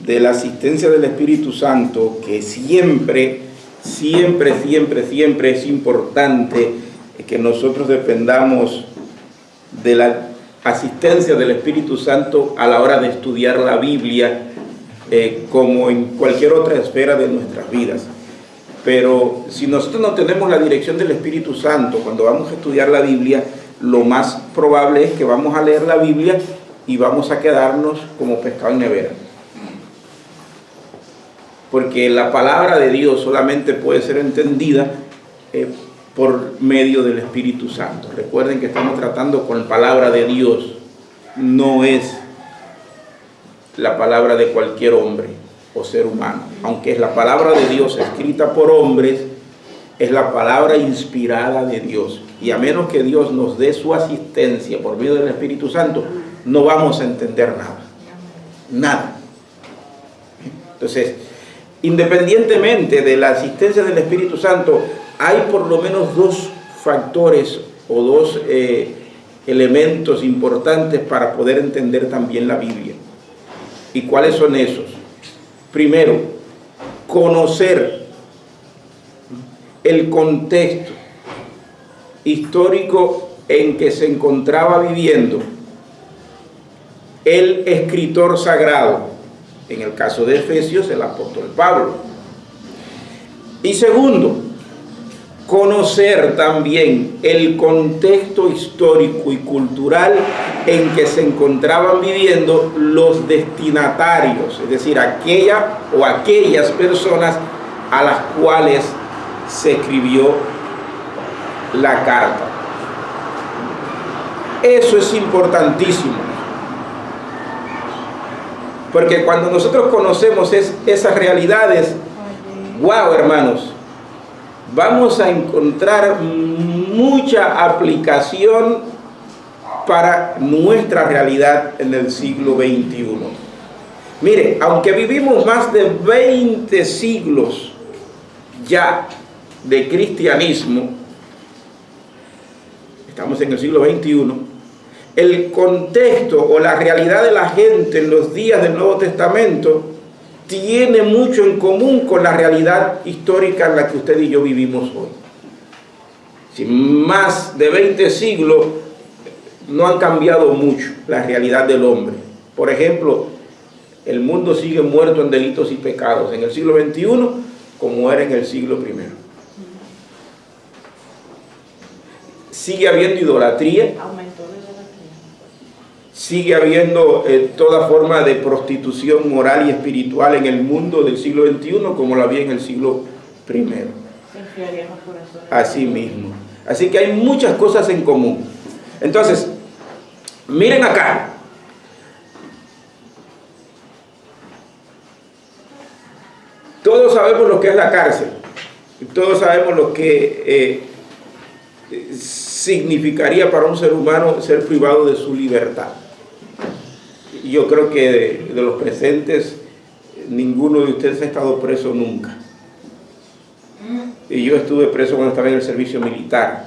de la asistencia del Espíritu Santo, que siempre es importante que nosotros dependamos de la asistencia del Espíritu Santo a la hora de estudiar la Biblia, como en cualquier otra esfera de nuestras vidas. Pero si nosotros no tenemos la dirección del Espíritu Santo cuando vamos a estudiar la Biblia, lo más probable es que vamos a leer la Biblia y vamos a quedarnos como pescado en nevera. Porque la palabra de Dios solamente puede ser entendida por medio del Espíritu Santo. Recuerden que estamos tratando con palabra de Dios, no es la palabra de cualquier hombre o ser humano. Aunque es la palabra de Dios escrita por hombres, es la palabra inspirada de Dios. Y a menos que Dios nos dé su asistencia por medio del Espíritu Santo, no vamos a entender nada. Nada. Entonces, independientemente de la asistencia del Espíritu Santo, hay por lo menos dos factores o dos elementos importantes para poder entender también la Biblia. ¿Y cuáles son esos? Primero, conocer el contexto histórico en que se encontraba viviendo el escritor sagrado, en el caso de Efesios, el apóstol Pablo. Y segundo, conocer también el contexto histórico y cultural en que se encontraban viviendo los destinatarios, es decir, aquellas personas a las cuales se escribió la carta. Eso es importantísimo, porque cuando nosotros conocemos esas realidades, wow, hermanos, vamos a encontrar mucha aplicación para nuestra realidad en el siglo XXI. Mire, aunque vivimos más de 20 siglos ya de cristianismo, estamos en el siglo XXI, el contexto o la realidad de la gente en los días del Nuevo Testamento tiene mucho en común con la realidad histórica en la que usted y yo vivimos hoy. Si más de 20 siglos no han cambiado mucho la realidad del hombre. Por ejemplo, el mundo sigue muerto en delitos y pecados en el siglo XXI como era en el siglo I. Sigue habiendo idolatría. Sigue habiendo toda forma de prostitución moral y espiritual en el mundo del siglo XXI como la había en el siglo I. Así mismo. Así que hay muchas cosas en común. Entonces, miren acá. Todos sabemos lo que es la cárcel. Todos sabemos lo que significaría para un ser humano ser privado de su libertad. Yo creo que de los presentes, ninguno de ustedes ha estado preso nunca. Y yo estuve preso cuando estaba en el servicio militar.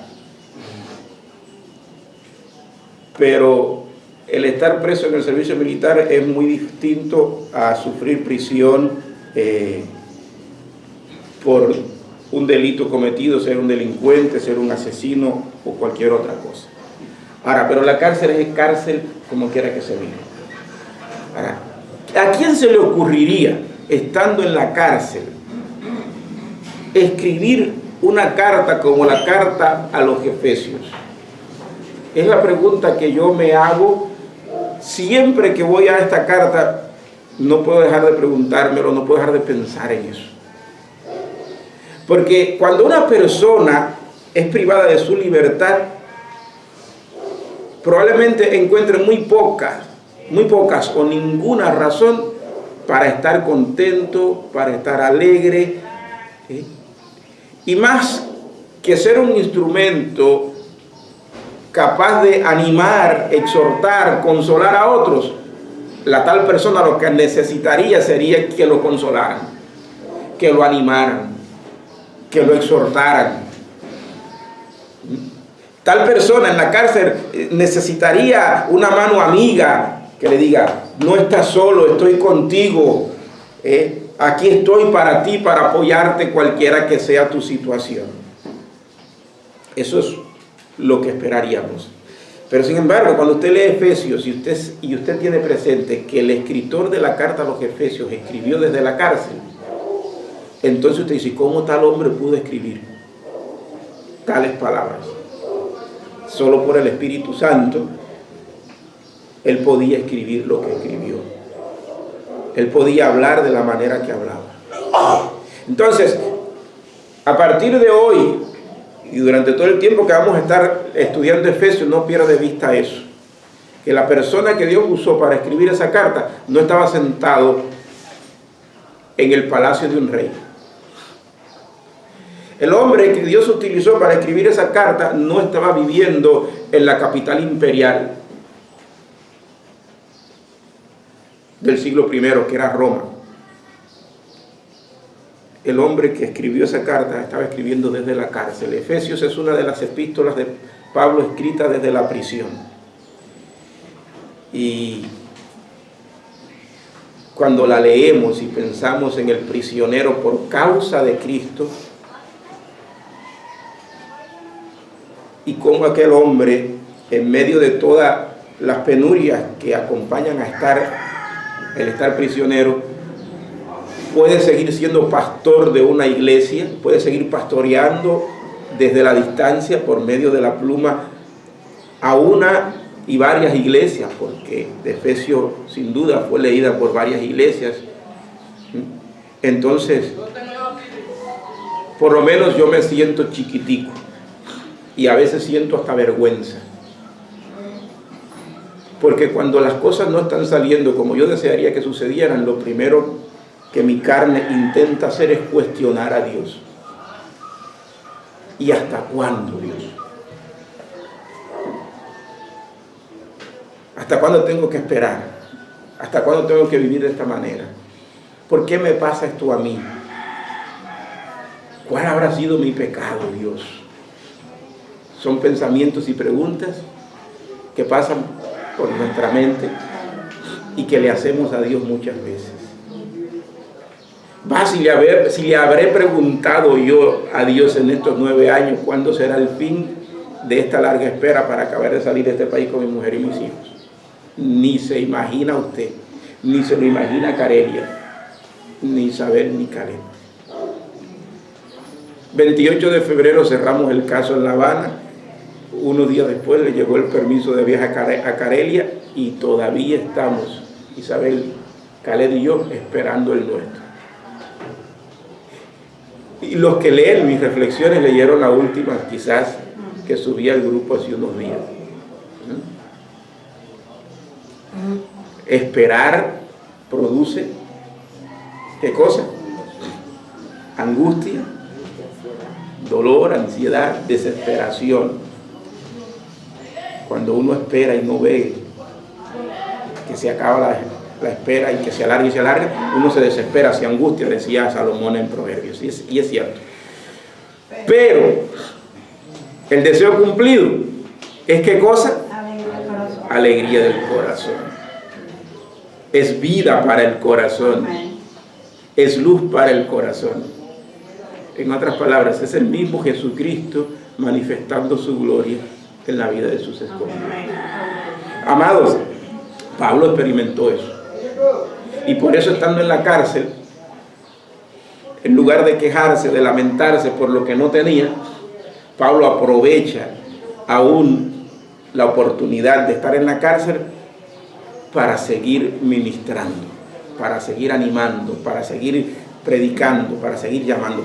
Pero el estar preso en el servicio militar es muy distinto a sufrir prisión por un delito cometido, ser un delincuente, ser un asesino o cualquier otra cosa. Ahora, pero la cárcel es cárcel como quiera que se viva. Ahora, ¿a quién se le ocurriría, estando en la cárcel, escribir una carta como la carta a los Efesios? Es la pregunta que yo me hago siempre que voy a esta carta. No puedo dejar de preguntármelo, no puedo dejar de pensar en eso. Porque cuando una persona es privada de su libertad, probablemente encuentre muy pocas o ninguna razón para estar contento, para estar alegre, y más que ser un instrumento capaz de animar, exhortar, consolar a otros, la tal persona lo que necesitaría sería que lo consolaran, que lo animaran, que lo exhortaran. Tal persona en la cárcel necesitaría una mano amiga que le diga: no estás solo, estoy contigo, Aquí estoy para ti, para apoyarte cualquiera que sea tu situación. Eso es lo que esperaríamos. Pero sin embargo, cuando usted lee Efesios y usted tiene presente que el escritor de la carta a los Efesios escribió desde la cárcel, entonces usted dice, ¿cómo tal hombre pudo escribir tales palabras? Solo por el Espíritu Santo él podía escribir lo que escribió. Él podía hablar de la manera que hablaba. Entonces, a partir de hoy y durante todo el tiempo que vamos a estar estudiando Efesios, no pierda de vista eso, que la persona que Dios usó para escribir esa carta no estaba sentado en el palacio de un rey. El hombre que Dios utilizó para escribir esa carta no estaba viviendo en la capital imperial del siglo I, que era Roma. El hombre que escribió esa carta estaba escribiendo desde la cárcel. Efesios es una de las epístolas de Pablo escrita desde la prisión. Y cuando la leemos y pensamos en el prisionero por causa de Cristo, y cómo aquel hombre, en medio de todas las penurias que acompañan a el estar prisionero, puede seguir siendo pastor de una iglesia, puede seguir pastoreando desde la distancia por medio de la pluma a una y varias iglesias, porque Efesios sin duda fue leída por varias iglesias. Entonces, por lo menos yo me siento chiquitico y a veces siento hasta vergüenza, porque cuando las cosas no están saliendo como yo desearía que sucedieran, lo primero que mi carne intenta hacer es cuestionar a Dios. ¿Y hasta cuándo, Dios? ¿Hasta cuándo tengo que esperar? ¿Hasta cuándo tengo que vivir de esta manera? ¿Por qué me pasa esto a mí? ¿Cuál habrá sido mi pecado, Dios? Son pensamientos y preguntas que pasan por nuestra mente y que le hacemos a Dios muchas veces. Si le habré preguntado yo a Dios en estos 9 años cuándo será el fin de esta larga espera para acabar de salir de este país con mi mujer y mis hijos. Ni se imagina usted, ni se lo imagina Carelia, ni Isabel, ni Caleb. 28 de febrero cerramos el caso en La Habana. Unos días después le llegó el permiso de viaje a Carelia y todavía estamos, Isabel, Caleb y yo, esperando el nuestro. Y los que leen mis reflexiones leyeron la última, quizás, que subí al grupo hace unos días. Esperar produce, ¿qué cosa? Angustia, dolor, ansiedad, desesperación. Cuando uno espera y no ve que se acaba la espera y que se alarga y se alarga, uno se desespera, se angustia, decía Salomón en Proverbios, y es cierto. Pero el deseo cumplido es ¿qué cosa? Alegría del corazón. Es vida para el corazón, es luz para el corazón. En otras palabras, es el mismo Jesucristo manifestando su gloria en la vida de sus escogidos. Amados, Pablo experimentó eso. Y por eso, estando en la cárcel, en lugar de quejarse, de lamentarse por lo que no tenía, Pablo aprovecha aún la oportunidad de estar en la cárcel para seguir ministrando, para seguir animando, para seguir predicando, para seguir llamando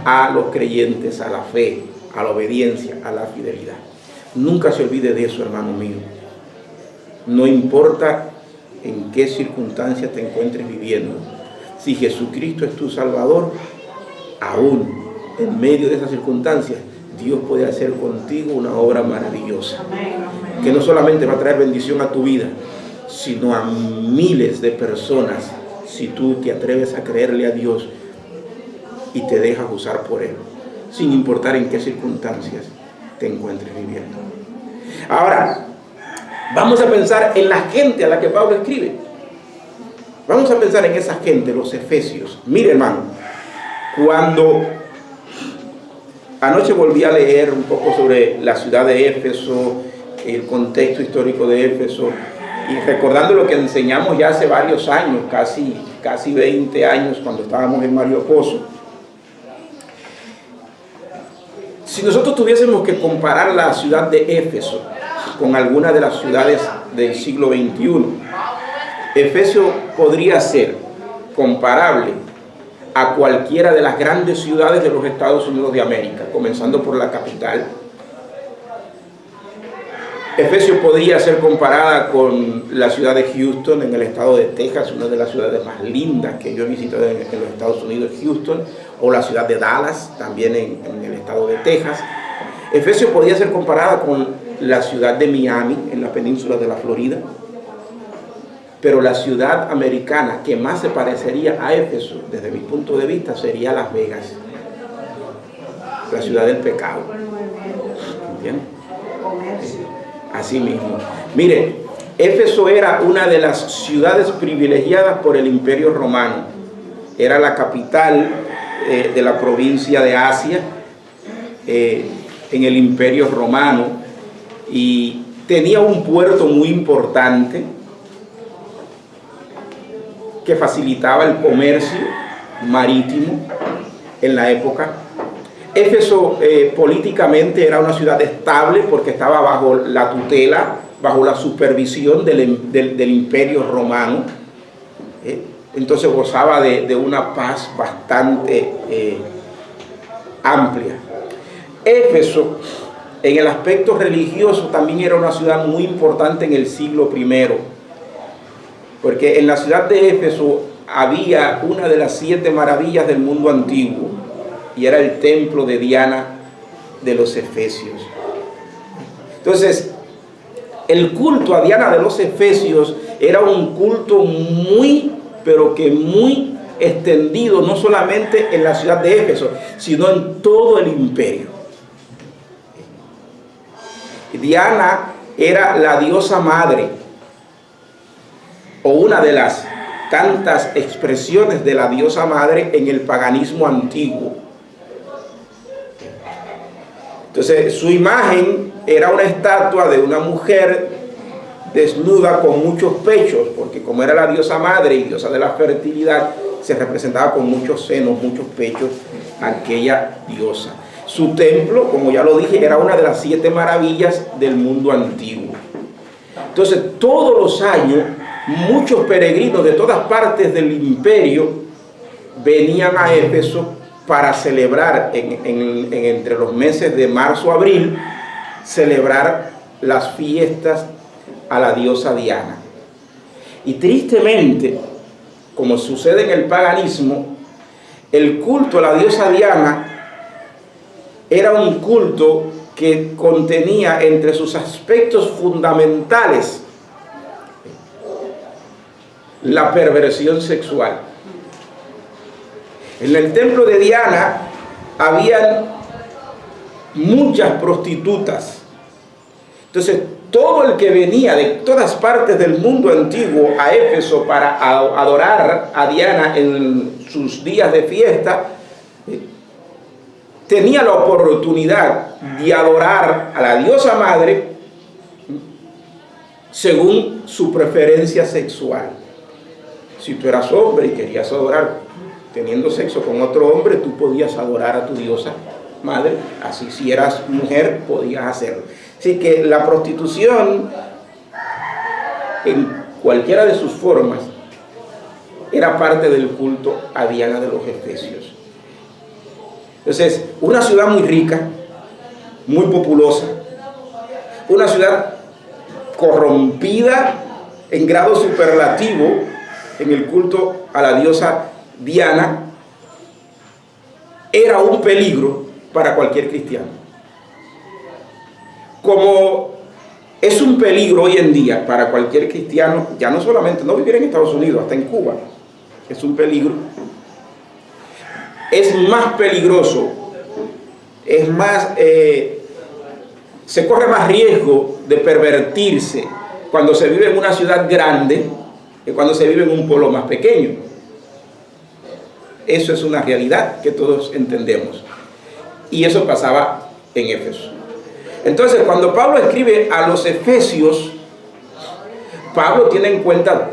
a los creyentes a la fe, a la obediencia, a la fidelidad. Nunca se olvide de eso, hermano mío. No importa en qué circunstancias te encuentres viviendo. Si Jesucristo es tu Salvador, aún en medio de esas circunstancias, Dios puede hacer contigo una obra maravillosa. Que no solamente va a traer bendición a tu vida, sino a miles de personas, si tú te atreves a creerle a Dios y te dejas usar por Él, sin importar en qué circunstancias te encuentres viviendo. Ahora, vamos a pensar en la gente a la que Pablo escribe. Vamos a pensar en esa gente, los efesios. Mire, hermano, cuando anoche volví a leer un poco sobre la ciudad de Éfeso, el contexto histórico de Éfeso, y recordando lo que enseñamos ya hace varios años, casi 20 años, cuando estábamos en Mario Pozo. Si nosotros tuviésemos que comparar la ciudad de Éfeso con alguna de las ciudades del siglo XXI, Éfeso podría ser comparable a cualquiera de las grandes ciudades de los Estados Unidos de América, comenzando por la capital. Éfeso podría ser comparada con la ciudad de Houston en el estado de Texas, una de las ciudades más lindas que yo he visitado en los Estados Unidos, Houston, o la ciudad de Dallas, también en el estado de Texas. Éfeso podría ser comparada con la ciudad de Miami, en la península de la Florida. Pero la ciudad americana que más se parecería a Éfeso, desde mi punto de vista, sería Las Vegas, la ciudad del pecado. ¿Entienden? Así mismo. Mire, Éfeso era una de las ciudades privilegiadas por el Imperio Romano. Era la capital de la provincia de Asia en el Imperio Romano, y tenía un puerto muy importante que facilitaba el comercio marítimo en la época. Éfeso políticamente era una ciudad estable porque estaba bajo la tutela, bajo la supervisión del Imperio Romano. Entonces gozaba de una paz bastante amplia. Éfeso, en el aspecto religioso, también era una ciudad muy importante en el siglo I, porque en la ciudad de Éfeso había una de las 7 maravillas del mundo antiguo, y era el templo de Diana de los Efesios. Entonces, el culto a Diana de los Efesios era un culto muy, pero que muy extendido, no solamente en la ciudad de Éfeso, sino en todo el imperio. Diana era la diosa madre, o una de las tantas expresiones de la diosa madre en el paganismo antiguo. Entonces, su imagen era una estatua de una mujer desnuda con muchos pechos, porque como era la diosa madre y diosa de la fertilidad, se representaba con muchos senos, muchos pechos, aquella diosa. Su templo, como ya lo dije, era una de las 7 maravillas del mundo antiguo. Entonces, todos los años, muchos peregrinos de todas partes del imperio venían a Éfeso para celebrar entre los meses de marzo a abril, celebrar las fiestas a la diosa Diana. Y tristemente, como sucede en el paganismo, el culto a la diosa Diana era un culto que contenía entre sus aspectos fundamentales la perversión sexual. En el templo de Diana habían muchas prostitutas. Entonces, todo el que venía de todas partes del mundo antiguo a Éfeso para adorar a Diana en sus días de fiesta, tenía la oportunidad de adorar a la diosa madre según su preferencia sexual. Si tú eras hombre y querías adorar teniendo sexo con otro hombre, tú podías adorar a tu diosa madre. Así, si eras mujer, podías hacerlo. Así que la prostitución, en cualquiera de sus formas, era parte del culto a Diana de los Efesios. Entonces, una ciudad muy rica, muy populosa, una ciudad corrompida en grado superlativo en el culto a la diosa Diana, era un peligro para cualquier cristiano. Como es un peligro hoy en día para cualquier cristiano, ya no solamente no vivir en Estados Unidos, hasta en Cuba, es un peligro. Es más peligroso, es más, se corre más riesgo de pervertirse cuando se vive en una ciudad grande que cuando se vive en un pueblo más pequeño. Eso es una realidad que todos entendemos. Y eso pasaba en Éfeso. Entonces, cuando Pablo escribe a los efesios, Pablo tiene en cuenta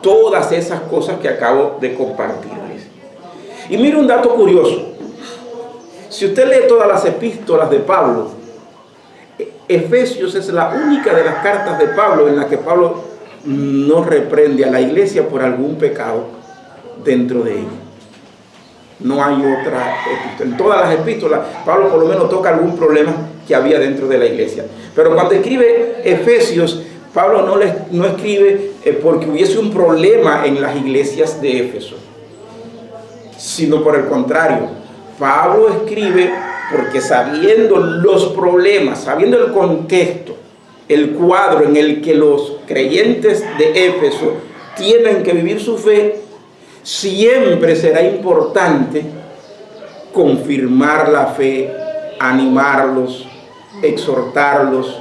todas esas cosas que acabo de compartirles. Y mire un dato curioso. Si usted lee todas las epístolas de Pablo, Efesios es la única de las cartas de Pablo en la que Pablo no reprende a la iglesia por algún pecado dentro de ella. No hay otra epístola. En todas las epístolas, Pablo por lo menos toca algún problema que había dentro de la iglesia. Pero cuando escribe Efesios, Pablo no escribe porque hubiese un problema en las iglesias de Éfeso, sino por el contrario. Pablo escribe porque sabiendo los problemas, sabiendo el contexto, el cuadro en el que los creyentes de Éfeso tienen que vivir su fe, siempre será importante confirmar la fe, animarlos, exhortarlos,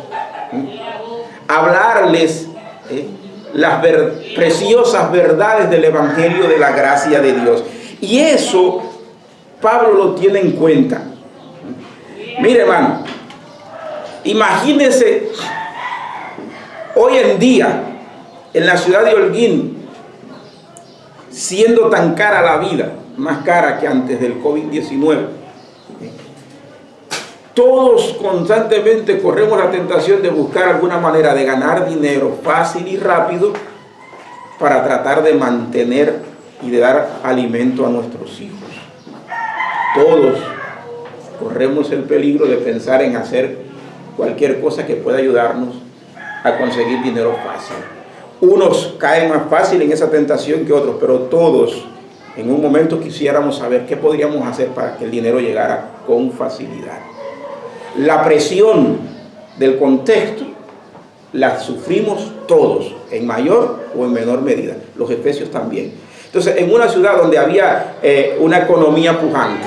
hablarles las preciosas verdades del Evangelio de la gracia de Dios. Y eso Pablo lo tiene en cuenta. Mire, hermano, imagínense hoy en día en la ciudad de Holguín, siendo tan cara la vida, más cara que antes del COVID-19. Todos constantemente corremos la tentación de buscar alguna manera de ganar dinero fácil y rápido para tratar de mantener y de dar alimento a nuestros hijos. Todos corremos el peligro de pensar en hacer cualquier cosa que pueda ayudarnos a conseguir dinero fácil. Unos caen más fácil en esa tentación que otros, pero todos en un momento quisiéramos saber qué podríamos hacer para que el dinero llegara con facilidad. La presión del contexto la sufrimos todos, en mayor o en menor medida. Los efesios también. Entonces, en una ciudad donde había una economía pujante,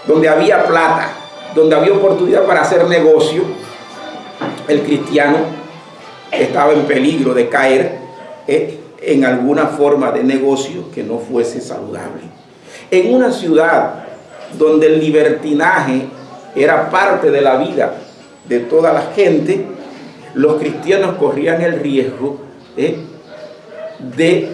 donde había plata, donde había oportunidad para hacer negocio, el cristiano estaba en peligro de caer en alguna forma de negocio que no fuese saludable. En una ciudad donde el libertinaje era parte de la vida de toda la gente, los cristianos corrían el riesgo de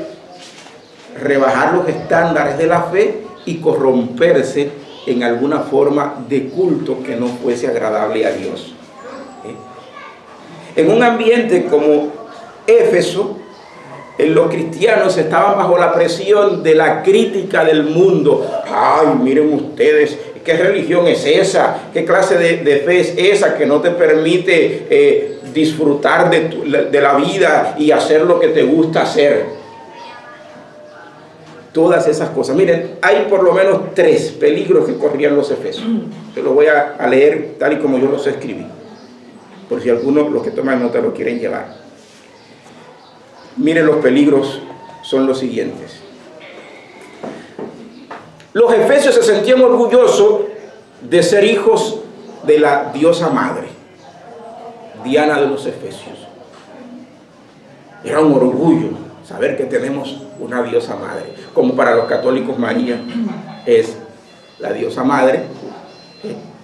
rebajar los estándares de la fe y corromperse en alguna forma de culto que no fuese agradable a Dios. En un ambiente como Éfeso, los cristianos estaban bajo la presión de la crítica del mundo. Ay, miren ustedes, ¿qué religión es esa? ¿Qué clase de fe es esa que no te permite disfrutar de la vida y hacer lo que te gusta hacer? Todas esas cosas. Miren, hay por lo menos 3 peligros que corrían los efesios. Se los voy a leer tal y como yo los escribí, por si algunos, los que toman nota, lo quieren llevar. Miren, los peligros son los siguientes. Los efesios se sentían orgullosos de ser hijos de la diosa madre, Diana de los Efesios. Era un orgullo saber que tenemos una diosa madre. Como para los católicos María es la diosa madre,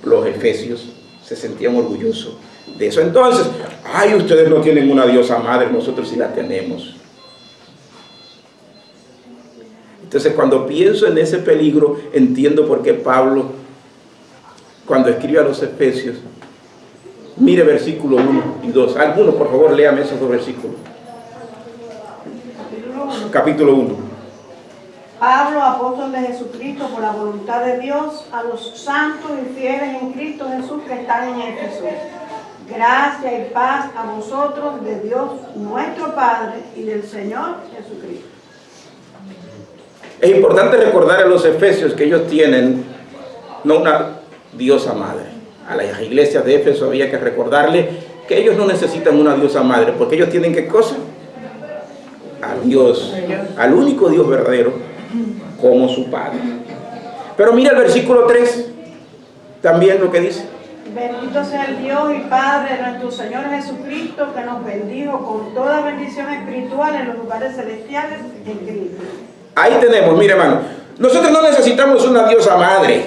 los efesios se sentían orgullosos de eso. Entonces, ay, ustedes no tienen una diosa madre, nosotros sí la tenemos. Entonces, cuando pienso en ese peligro, entiendo por qué Pablo, cuando escribe a los efesios, mire versículo 1 y 2. Algunos, por favor, léame esos 2 versículos. Capítulo 1. Pablo, apóstol de Jesucristo, por la voluntad de Dios, a los santos y fieles en Cristo Jesús que están en Éfeso. Gracia y paz a vosotros de Dios nuestro Padre y del Señor Jesucristo. Es importante recordar a los efesios que ellos tienen no una diosa madre. A las iglesias de Éfeso había que recordarle que ellos no necesitan una diosa madre, porque ellos tienen ¿qué cosa? A Dios, al único Dios verdadero, como su Padre. Pero mira el versículo 3, también lo que dice. Bendito sea el Dios y Padre de nuestro Señor Jesucristo, que nos bendijo con toda bendición espiritual en los lugares celestiales en Cristo. Ahí tenemos, mire hermano, nosotros no necesitamos una diosa madre,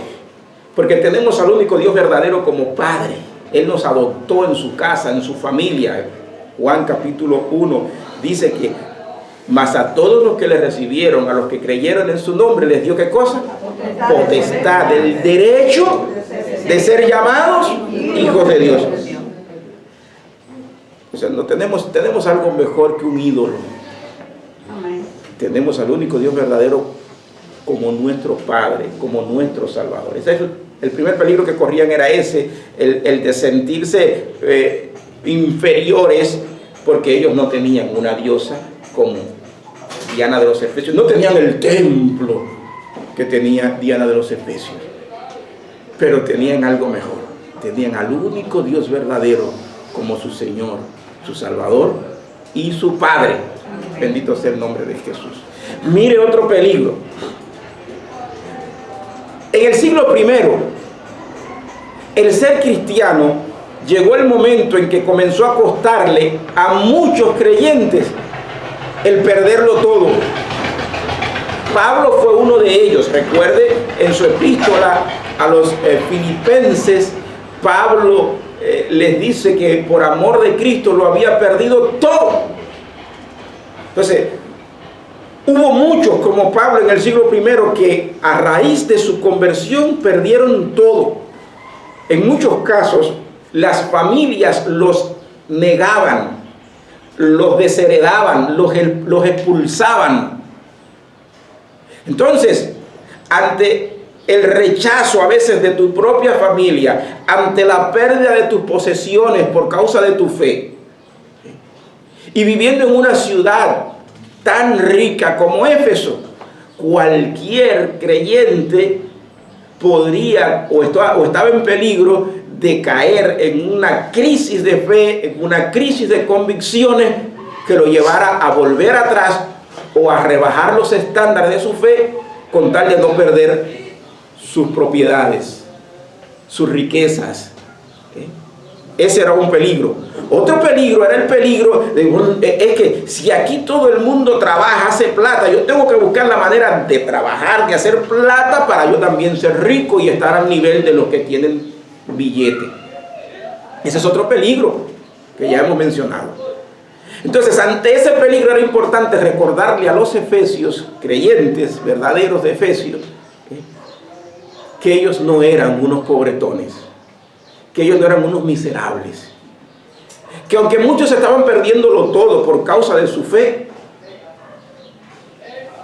porque tenemos al único Dios verdadero como Padre. Él nos adoptó en su casa, en su familia. Juan capítulo 1 dice que mas a todos los que le recibieron, a los que creyeron en su nombre, les dio ¿qué cosa? Potestad, el derecho de ser llamados hijos de Dios. O sea, no tenemos algo mejor que un ídolo. Amén. Tenemos al único Dios verdadero como nuestro Padre, como nuestro Salvador. Ese es el primer peligro que corrían, era ese, el de sentirse inferiores, porque ellos no tenían una diosa como Diana de los Efesios, no tenían el templo que tenía Diana de los Efesios, pero tenían algo mejor, tenían al único Dios verdadero como su Señor, su Salvador y su Padre. Bendito sea el nombre de Jesús. Mire otro peligro. En el siglo I, el ser cristiano llegó el momento en que comenzó a costarle a muchos creyentes el perderlo todo. Pablo fue uno de ellos. Recuerde, en su epístola a los filipenses, Pablo les dice que por amor de Cristo lo había perdido todo. Entonces, hubo muchos como Pablo en el siglo I que a raíz de su conversión perdieron todo. En muchos casos, las familias los negaban, los desheredaban, los expulsaban. Entonces, ante el rechazo a veces de tu propia familia, ante la pérdida de tus posesiones por causa de tu fe, y viviendo en una ciudad tan rica como Éfeso, cualquier creyente podría o estaba en peligro de caer en una crisis de fe, en una crisis de convicciones que lo llevara a volver atrás o a rebajar los estándares de su fe con tal de no perder sus propiedades, sus riquezas. Ese era un peligro. Otro peligro era el peligro es que si aquí todo el mundo trabaja, hace plata, yo tengo que buscar la manera de trabajar, de hacer plata para yo también ser rico y estar al nivel de los que tienen billete. Ese es otro peligro que ya hemos mencionado. Entonces, ante ese peligro era importante recordarle a los efesios, creyentes verdaderos de Efesios, que ellos no eran unos pobretones, que ellos no eran unos miserables, que aunque muchos estaban perdiéndolo todo por causa de su fe,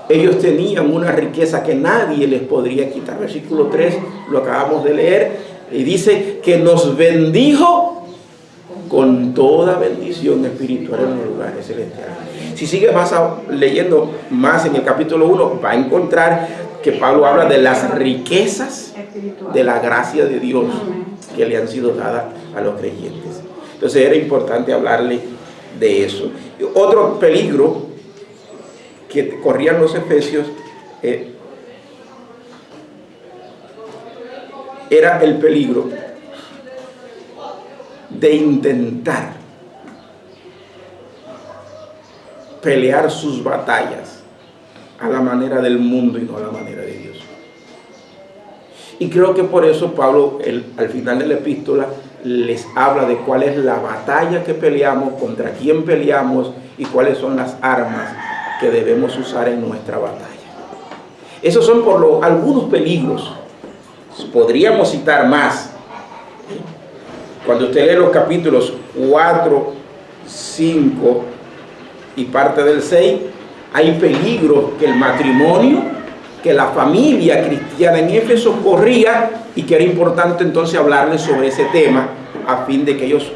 ellos tenían una riqueza que nadie les podría quitar. Versículo 3 lo acabamos de leer y dice que nos bendijo con toda bendición espiritual en los lugares celestiales. Si sigue leyendo más en el capítulo 1, va a encontrar que Pablo habla de las riquezas de la gracia de Dios que le han sido dadas a los creyentes. Entonces era importante hablarle de eso. Otro peligro que corrían los efesios era el peligro de intentar pelear sus batallas a la manera del mundo y no a la manera de Dios. Y creo que por eso Pablo al final de la epístola les habla de cuál es la batalla que peleamos, contra quién peleamos y cuáles son las armas que debemos usar en nuestra batalla. Esos son algunos peligros. Podríamos citar más. Cuando usted lee los capítulos 4, 5 y parte del 6, hay peligros que el matrimonio, que la familia cristiana en Éfeso corría y que era importante entonces hablarles sobre ese tema a fin de que ellos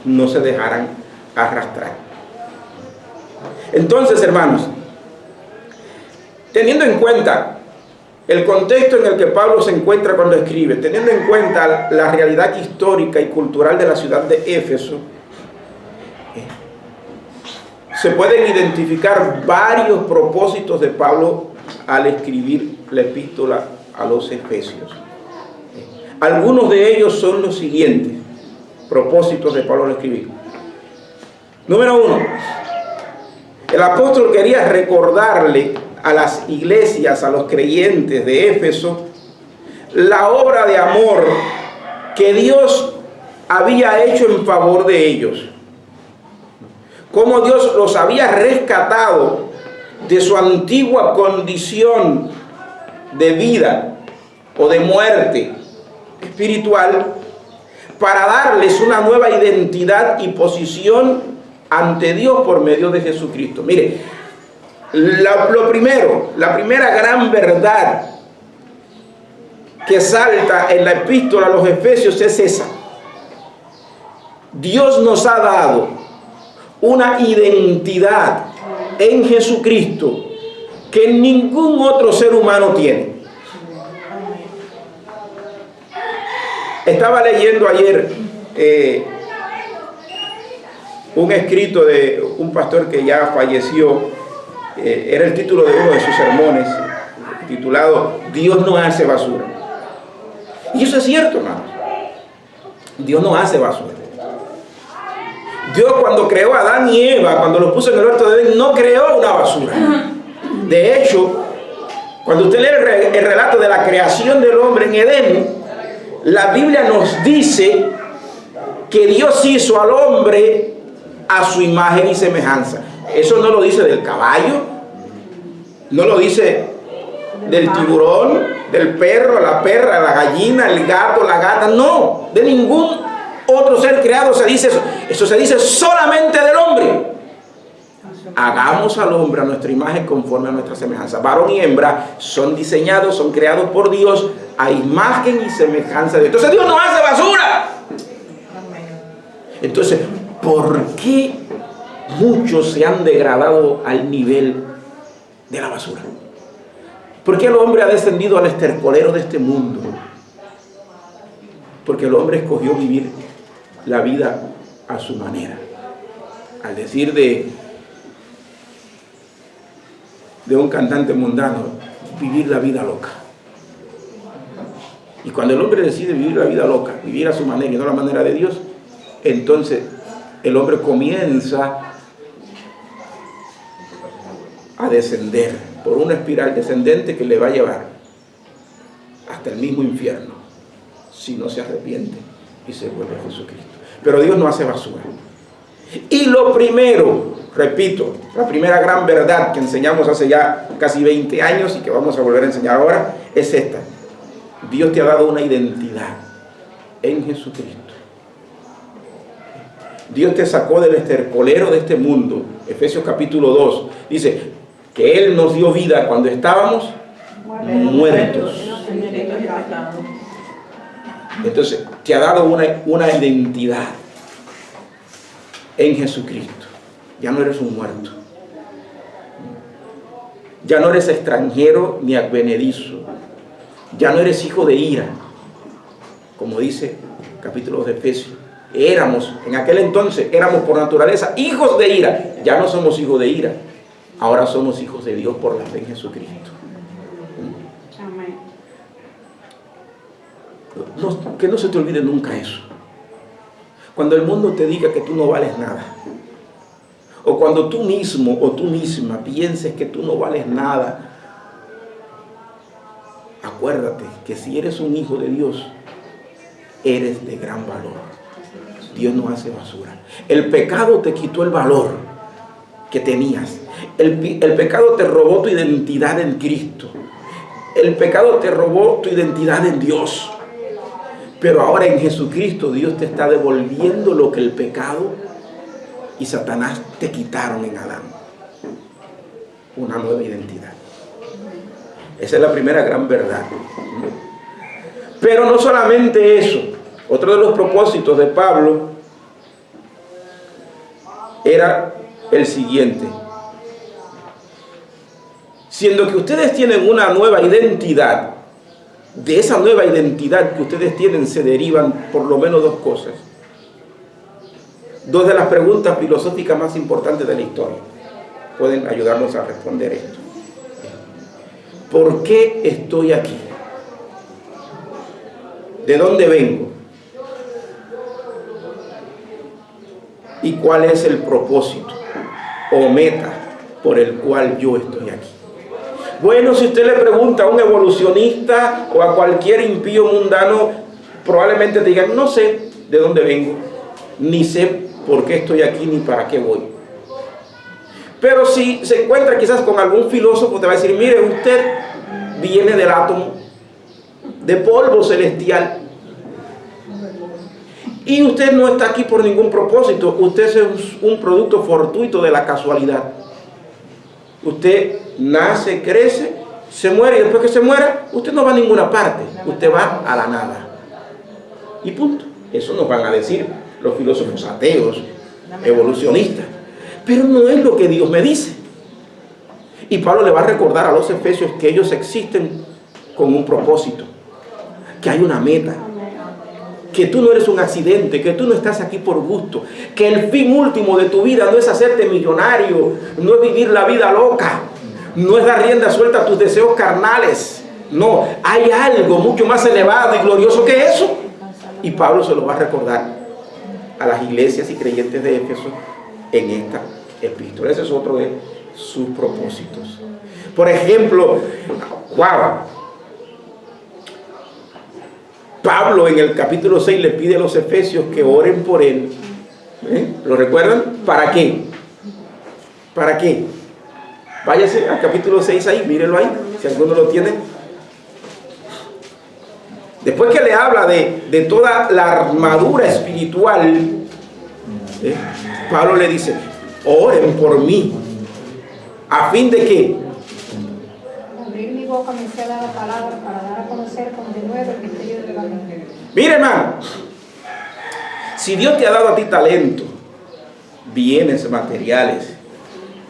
no se dejaran arrastrar. Entonces, hermanos, teniendo en cuenta el contexto en el que Pablo se encuentra cuando escribe, teniendo en cuenta la realidad histórica y cultural de la ciudad de Éfeso, se pueden identificar varios propósitos de Pablo al escribir la epístola a los Efesios. Algunos de ellos son los siguientes propósitos de Pablo al escribir. Número 1, el apóstol quería recordarle a las iglesias, a los creyentes de Éfeso, la obra de amor que Dios había hecho en favor de ellos. Cómo Dios los había rescatado de su antigua condición de vida o de muerte espiritual para darles una nueva identidad y posición ante Dios por medio de Jesucristo. Mire, lo primero, la primera gran verdad que salta en la epístola a los Efesios es esa: Dios nos ha dado una identidad en Jesucristo que ningún otro ser humano tiene. Estaba leyendo ayer un escrito de un pastor que ya falleció. Era el título de uno de sus sermones, titulado Dios no hace basura. Y eso es cierto, hermanos. Dios no hace basura. Dios, cuando creó a Adán y Eva, cuando los puso en el huerto de Edén, no creó una basura. De hecho, cuando usted lee el relato de la creación del hombre en Edén, la Biblia nos dice que Dios hizo al hombre a su imagen y semejanza. Eso no lo dice del caballo, no lo dice del tiburón, del perro, la perra, la gallina, el gato, la gata. No, de ningún otro ser creado se dice eso. Eso se dice solamente del hombre. Hagamos al hombre a nuestra imagen conforme a nuestra semejanza. Varón y hembra son diseñados, son creados por Dios a imagen y semejanza de Dios. Entonces Dios no hace basura. Entonces, ¿por qué muchos se han degradado al nivel de la basura? ¿Por qué el hombre ha descendido al estercolero de este mundo? Porque el hombre escogió vivir la vida a su manera. Al decir de un cantante mundano, vivir la vida loca. Y cuando el hombre decide vivir la vida loca, vivir a su manera y no a la manera de Dios, entonces el hombre comienza a descender por una espiral descendente que le va a llevar hasta el mismo infierno si no se arrepiente y se vuelve a Jesucristo. Pero Dios no hace basura. Y lo primero, repito, la primera gran verdad que enseñamos hace ya casi 20 años y que vamos a volver a enseñar ahora es esta: Dios te ha dado una identidad en Jesucristo. Dios te sacó del estercolero de este mundo. Efesios capítulo 2 dice que Él nos dio vida cuando estábamos muertos. Entonces, te ha dado una identidad en Jesucristo. Ya no eres un muerto. Ya no eres extranjero ni advenedizo. Ya no eres hijo de ira. Como dice el capítulo de Efesios. En aquel entonces, éramos por naturaleza hijos de ira. Ya no somos hijos de ira. Ahora somos hijos de Dios por la fe en Jesucristo. Amén. Que no se te olvide nunca eso. Cuando el mundo te diga que tú no vales nada, o cuando tú mismo o tú misma pienses que tú no vales nada, acuérdate que si eres un hijo de Dios, eres de gran valor. Dios no hace basura. El pecado te quitó el valor que tenías. El pecado te robó tu identidad en Cristo. El pecado te robó tu identidad en Dios. Pero ahora en Jesucristo Dios te está devolviendo lo que el pecado y Satanás te quitaron en Adán. Una nueva identidad. Esa es la primera gran verdad. Pero no solamente eso. Otro de los propósitos de Pablo era el siguiente: siendo que ustedes tienen una nueva identidad, de esa nueva identidad que ustedes tienen se derivan por lo menos dos cosas. Dos de las preguntas filosóficas más importantes de la historia pueden ayudarnos a responder esto. ¿Por qué estoy aquí? ¿De dónde vengo? ¿Y cuál es el propósito o meta por el cual yo estoy aquí? Bueno, si usted le pregunta a un evolucionista o a cualquier impío mundano, probablemente te digan, no sé de dónde vengo, ni sé por qué estoy aquí, ni para qué voy. Pero si se encuentra quizás con algún filósofo, te va a decir, mire, usted viene del átomo, de polvo celestial, y usted no está aquí por ningún propósito, usted es un producto fortuito de la casualidad. Usted nace, crece, se muere, y después que se muera, usted no va a ninguna parte, usted va a la nada. Y punto. Eso nos van a decir los filósofos ateos, evolucionistas. Pero no es lo que Dios me dice. Y Pablo le va a recordar a los efesios que ellos existen con un propósito, que hay una meta, que tú no eres un accidente, que tú no estás aquí por gusto, que el fin último de tu vida no es hacerte millonario, no es vivir la vida loca, no es dar rienda suelta a tus deseos carnales. No, hay algo mucho más elevado y glorioso que eso. Y Pablo se lo va a recordar a las iglesias y creyentes de Éfeso en esta epístola. Ese es otro de sus propósitos. Por ejemplo, Pablo en el capítulo 6 le pide a los efesios que oren por él. ¿Lo recuerdan? ¿Para qué? ¿Para qué? Váyase al capítulo 6 ahí, mírenlo ahí, si alguno lo tiene. Después que le habla de toda la armadura espiritual, Pablo le dice, oren por mí, a fin de que abrir mi boca me sea la palabra para dar a conocer con denuedo el misterio de la vida. Mire, hermano, si Dios te ha dado a ti talento, bienes materiales,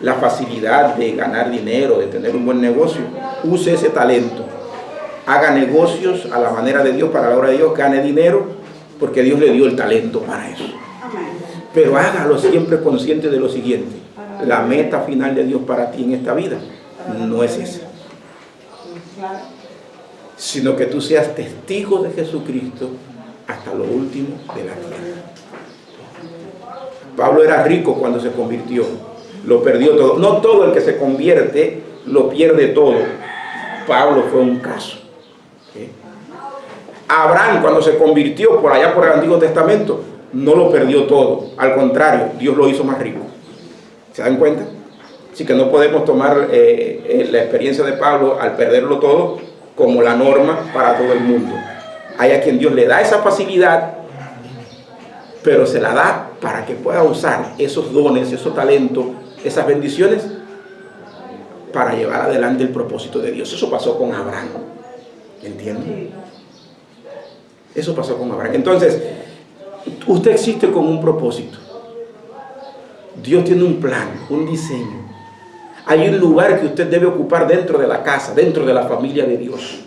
la facilidad de ganar dinero, de tener un buen negocio, use ese talento. Haga negocios a la manera de Dios, para la obra de Dios, gane dinero, porque Dios le dio el talento para eso. Pero hágalo siempre consciente de lo siguiente: la meta final de Dios para ti en esta vida no es esa, sino que tú seas testigo de Jesucristo hasta lo último de la tierra. Pablo era rico cuando se convirtió, lo perdió todo. No todo el que se convierte lo pierde todo. Pablo fue un caso. Abraham, cuando se convirtió por allá por el Antiguo Testamento, no lo perdió todo, al contrario, Dios lo hizo más rico. ¿Se dan cuenta? Así que no podemos tomar la experiencia de Pablo al perderlo todo como la norma para todo el mundo. Hay a quien Dios le da esa facilidad, pero se la da para que pueda usar esos dones, esos talentos, esas bendiciones para llevar adelante el propósito de Dios. Eso pasó con Abraham, ¿entienden? Eso pasó con Abraham. Entonces, usted existe con un propósito. Dios tiene un plan, un diseño. Hay un lugar que usted debe ocupar dentro de la casa, dentro de la familia de Dios.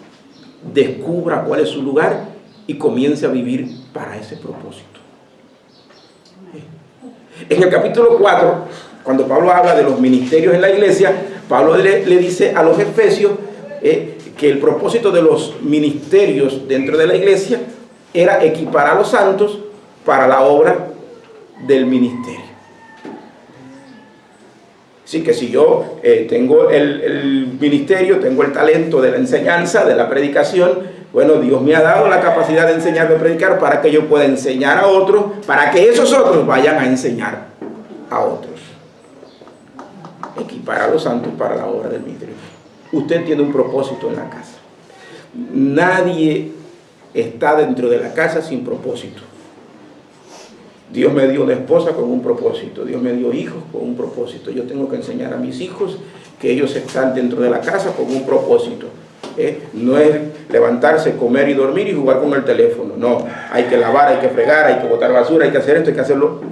Descubra cuál es su lugar y comience a vivir para ese propósito. En el capítulo 4, cuando Pablo habla de los ministerios en la iglesia, Pablo le dice a los efesios que el propósito de los ministerios dentro de la iglesia era equipar a los santos para la obra del ministerio. Así que si yo tengo el ministerio, tengo el talento de la enseñanza, de la predicación, bueno, Dios me ha dado la capacidad de enseñar, de predicar, para que yo pueda enseñar a otros, para que esos otros vayan a enseñar a otros. Equipar a los santos para la obra del ministerio. Usted tiene un propósito en la casa. Nadie está dentro de la casa sin propósito. Dios me dio una esposa con un propósito. Dios me dio hijos con un propósito. Yo tengo que enseñar a mis hijos que ellos están dentro de la casa con un propósito. No es levantarse, comer y dormir y jugar con el teléfono. No, hay que lavar, hay que fregar, hay que botar basura, hay que hacer esto, hay que hacerlo.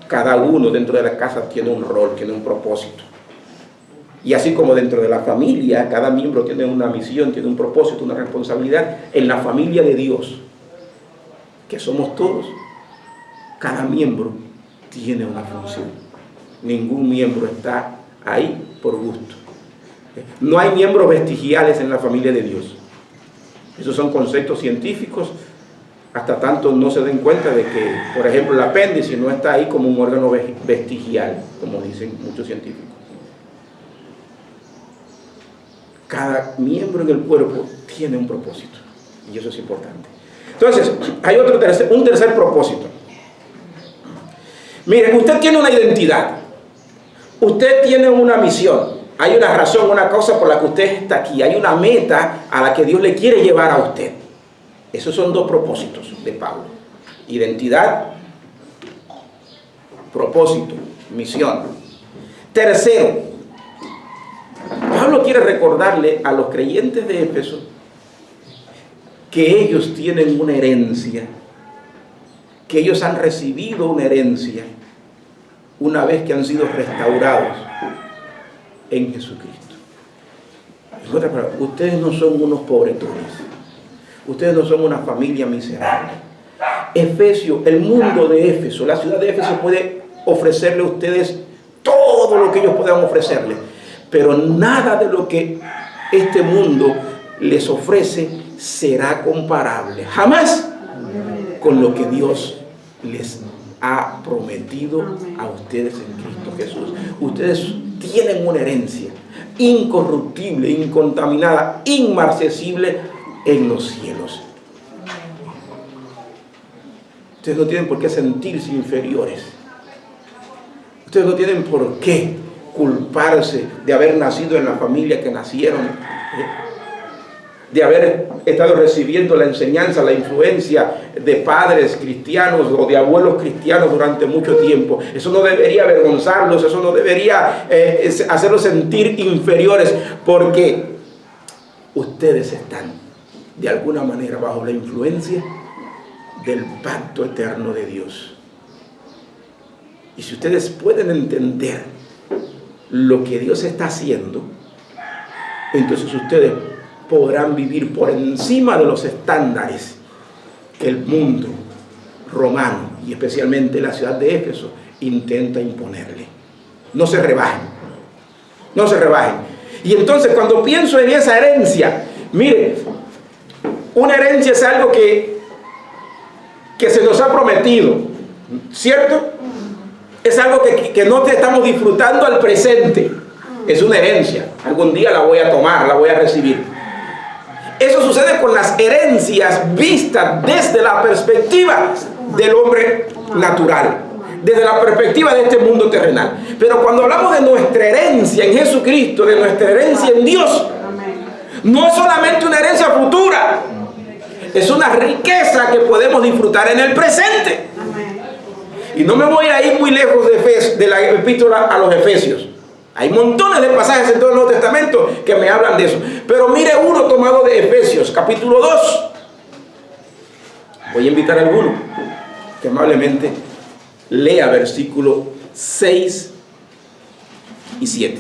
Cada uno dentro de la casa tiene un rol, tiene un propósito. Y así como dentro de la familia, cada miembro tiene una misión, tiene un propósito, una responsabilidad. En la familia de Dios, que somos todos, cada miembro tiene una función. Ningún miembro está ahí por gusto. No hay miembros vestigiales en la familia de Dios. Esos son conceptos científicos hasta tanto no se den cuenta de que, por ejemplo, el apéndice no está ahí como un órgano vestigial, como dicen muchos científicos. Cada miembro en el cuerpo tiene un propósito, y eso es importante. Entonces, hay un tercer propósito. Miren, usted tiene una identidad, usted tiene una misión, hay una razón, una causa por la que usted está aquí, hay una meta a la que Dios le quiere llevar a usted. Esos son dos propósitos de Pablo: identidad, propósito, misión. Tercero, Pablo quiere recordarle a los creyentes de Éfeso que ellos tienen una herencia, que ellos han recibido una herencia una vez que han sido restaurados en Jesucristo. En otras palabras, ustedes no son unos pobretones, ustedes no son una familia miserable. Efesio, el mundo de Éfeso, la ciudad de Éfeso puede ofrecerle a ustedes todo lo que ellos puedan ofrecerle, pero nada de lo que este mundo les ofrece será comparable jamás con lo que Dios les ha prometido a ustedes en Cristo Jesús. Ustedes tienen una herencia incorruptible, incontaminada, inmarcesible en los cielos. Ustedes no tienen por qué sentirse inferiores. Ustedes no tienen por qué culparse de haber nacido en la familia que nacieron, de haber estado recibiendo la enseñanza, la influencia de padres cristianos o de abuelos cristianos durante mucho tiempo. Eso no debería avergonzarlos, eso no debería hacerlos sentir inferiores, porque ustedes están de alguna manera bajo la influencia del pacto eterno de Dios. Y si ustedes pueden entender lo que Dios está haciendo, entonces ustedes podrán vivir por encima de los estándares que el mundo romano y especialmente la ciudad de Éfeso intenta imponerle. No se rebajen, no se rebajen. Y entonces, cuando pienso en esa herencia, mire, una herencia es algo que se nos ha prometido, ¿cierto? Es algo que no te estamos disfrutando al presente. Es una herencia. Algún día la voy a tomar, la voy a recibir. Eso sucede con las herencias vistas desde la perspectiva del hombre natural, desde la perspectiva de este mundo terrenal. Pero cuando hablamos de nuestra herencia en Jesucristo, de nuestra herencia en Dios, no es solamente una herencia futura, es una riqueza que podemos disfrutar en el presente. Y no me voy a ir muy lejos de la epístola a los Efesios. Hay montones de pasajes en todo el Nuevo Testamento que me hablan de eso. Pero mire uno tomado de Efesios, capítulo 2. Voy a invitar a alguno que amablemente lea versículos 6 y 7.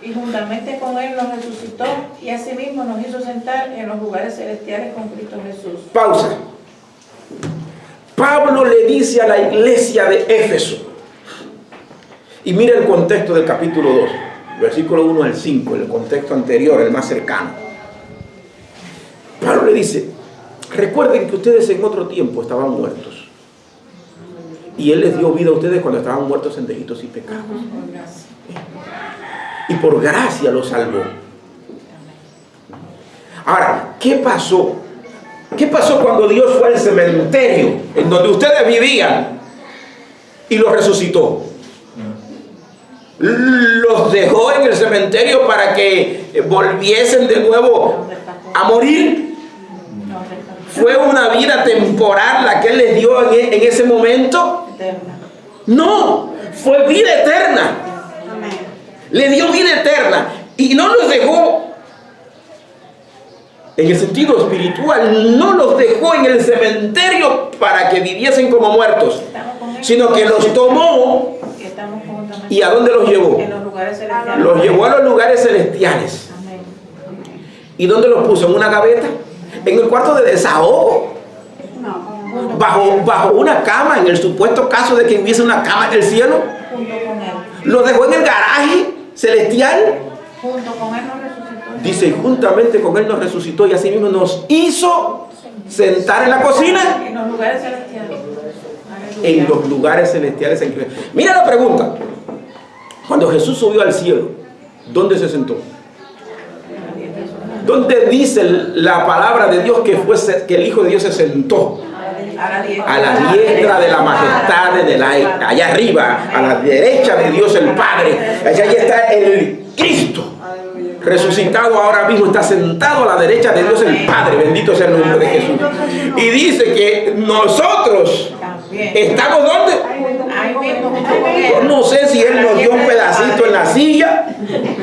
Y juntamente con Él nos resucitó y asimismo nos hizo sentar en los lugares celestiales con Cristo Jesús. Pausa. Pablo le dice a la iglesia de Éfeso, y mira el contexto del capítulo 2, versículo 1 al 5, el contexto anterior, el más cercano. Pablo le dice: recuerden que ustedes en otro tiempo estaban muertos, y Él les dio vida a ustedes cuando estaban muertos en delitos y pecados. Y por gracia los salvó. Ahora, ¿qué pasó? ¿Qué pasó cuando Dios fue al cementerio en donde ustedes vivían y los resucitó? ¿Los dejó en el cementerio para que volviesen de nuevo a morir? ¿Fue una vida temporal la que Él les dio en ese momento? No, fue vida eterna. Le dio vida eterna y no los dejó en el sentido espiritual, no los dejó en el cementerio para que viviesen como muertos, sino que los tomó. ¿Y a dónde los llevó? En los lugares celestiales. Los llevó a los lugares celestiales. Amén. ¿Y dónde los puso? ¿En una gaveta? ¿En el cuarto de desahogo? Bajo una cama, en el supuesto caso de que hubiese una cama en el cielo. Junto con Él. ¿Los dejó en el garaje celestial? Junto con Él nos resucitó. Dice, juntamente con Él nos resucitó y así mismo nos hizo sentar en la cocina, En los lugares celestiales. en los lugares celestiales. Mira la pregunta. Cuando Jesús subió al cielo, ¿dónde se sentó? ¿Dónde dice la palabra de Dios que el Hijo de Dios se sentó? A la diestra de la majestad allá arriba, a la derecha de Dios el Padre. Allá está el Cristo resucitado, ahora mismo está sentado a la derecha de Dios el Padre. Bendito sea el nombre de Jesús. Y dice que nosotros estamos ¿dónde? Yo no sé si Él nos dio un pedacito en la silla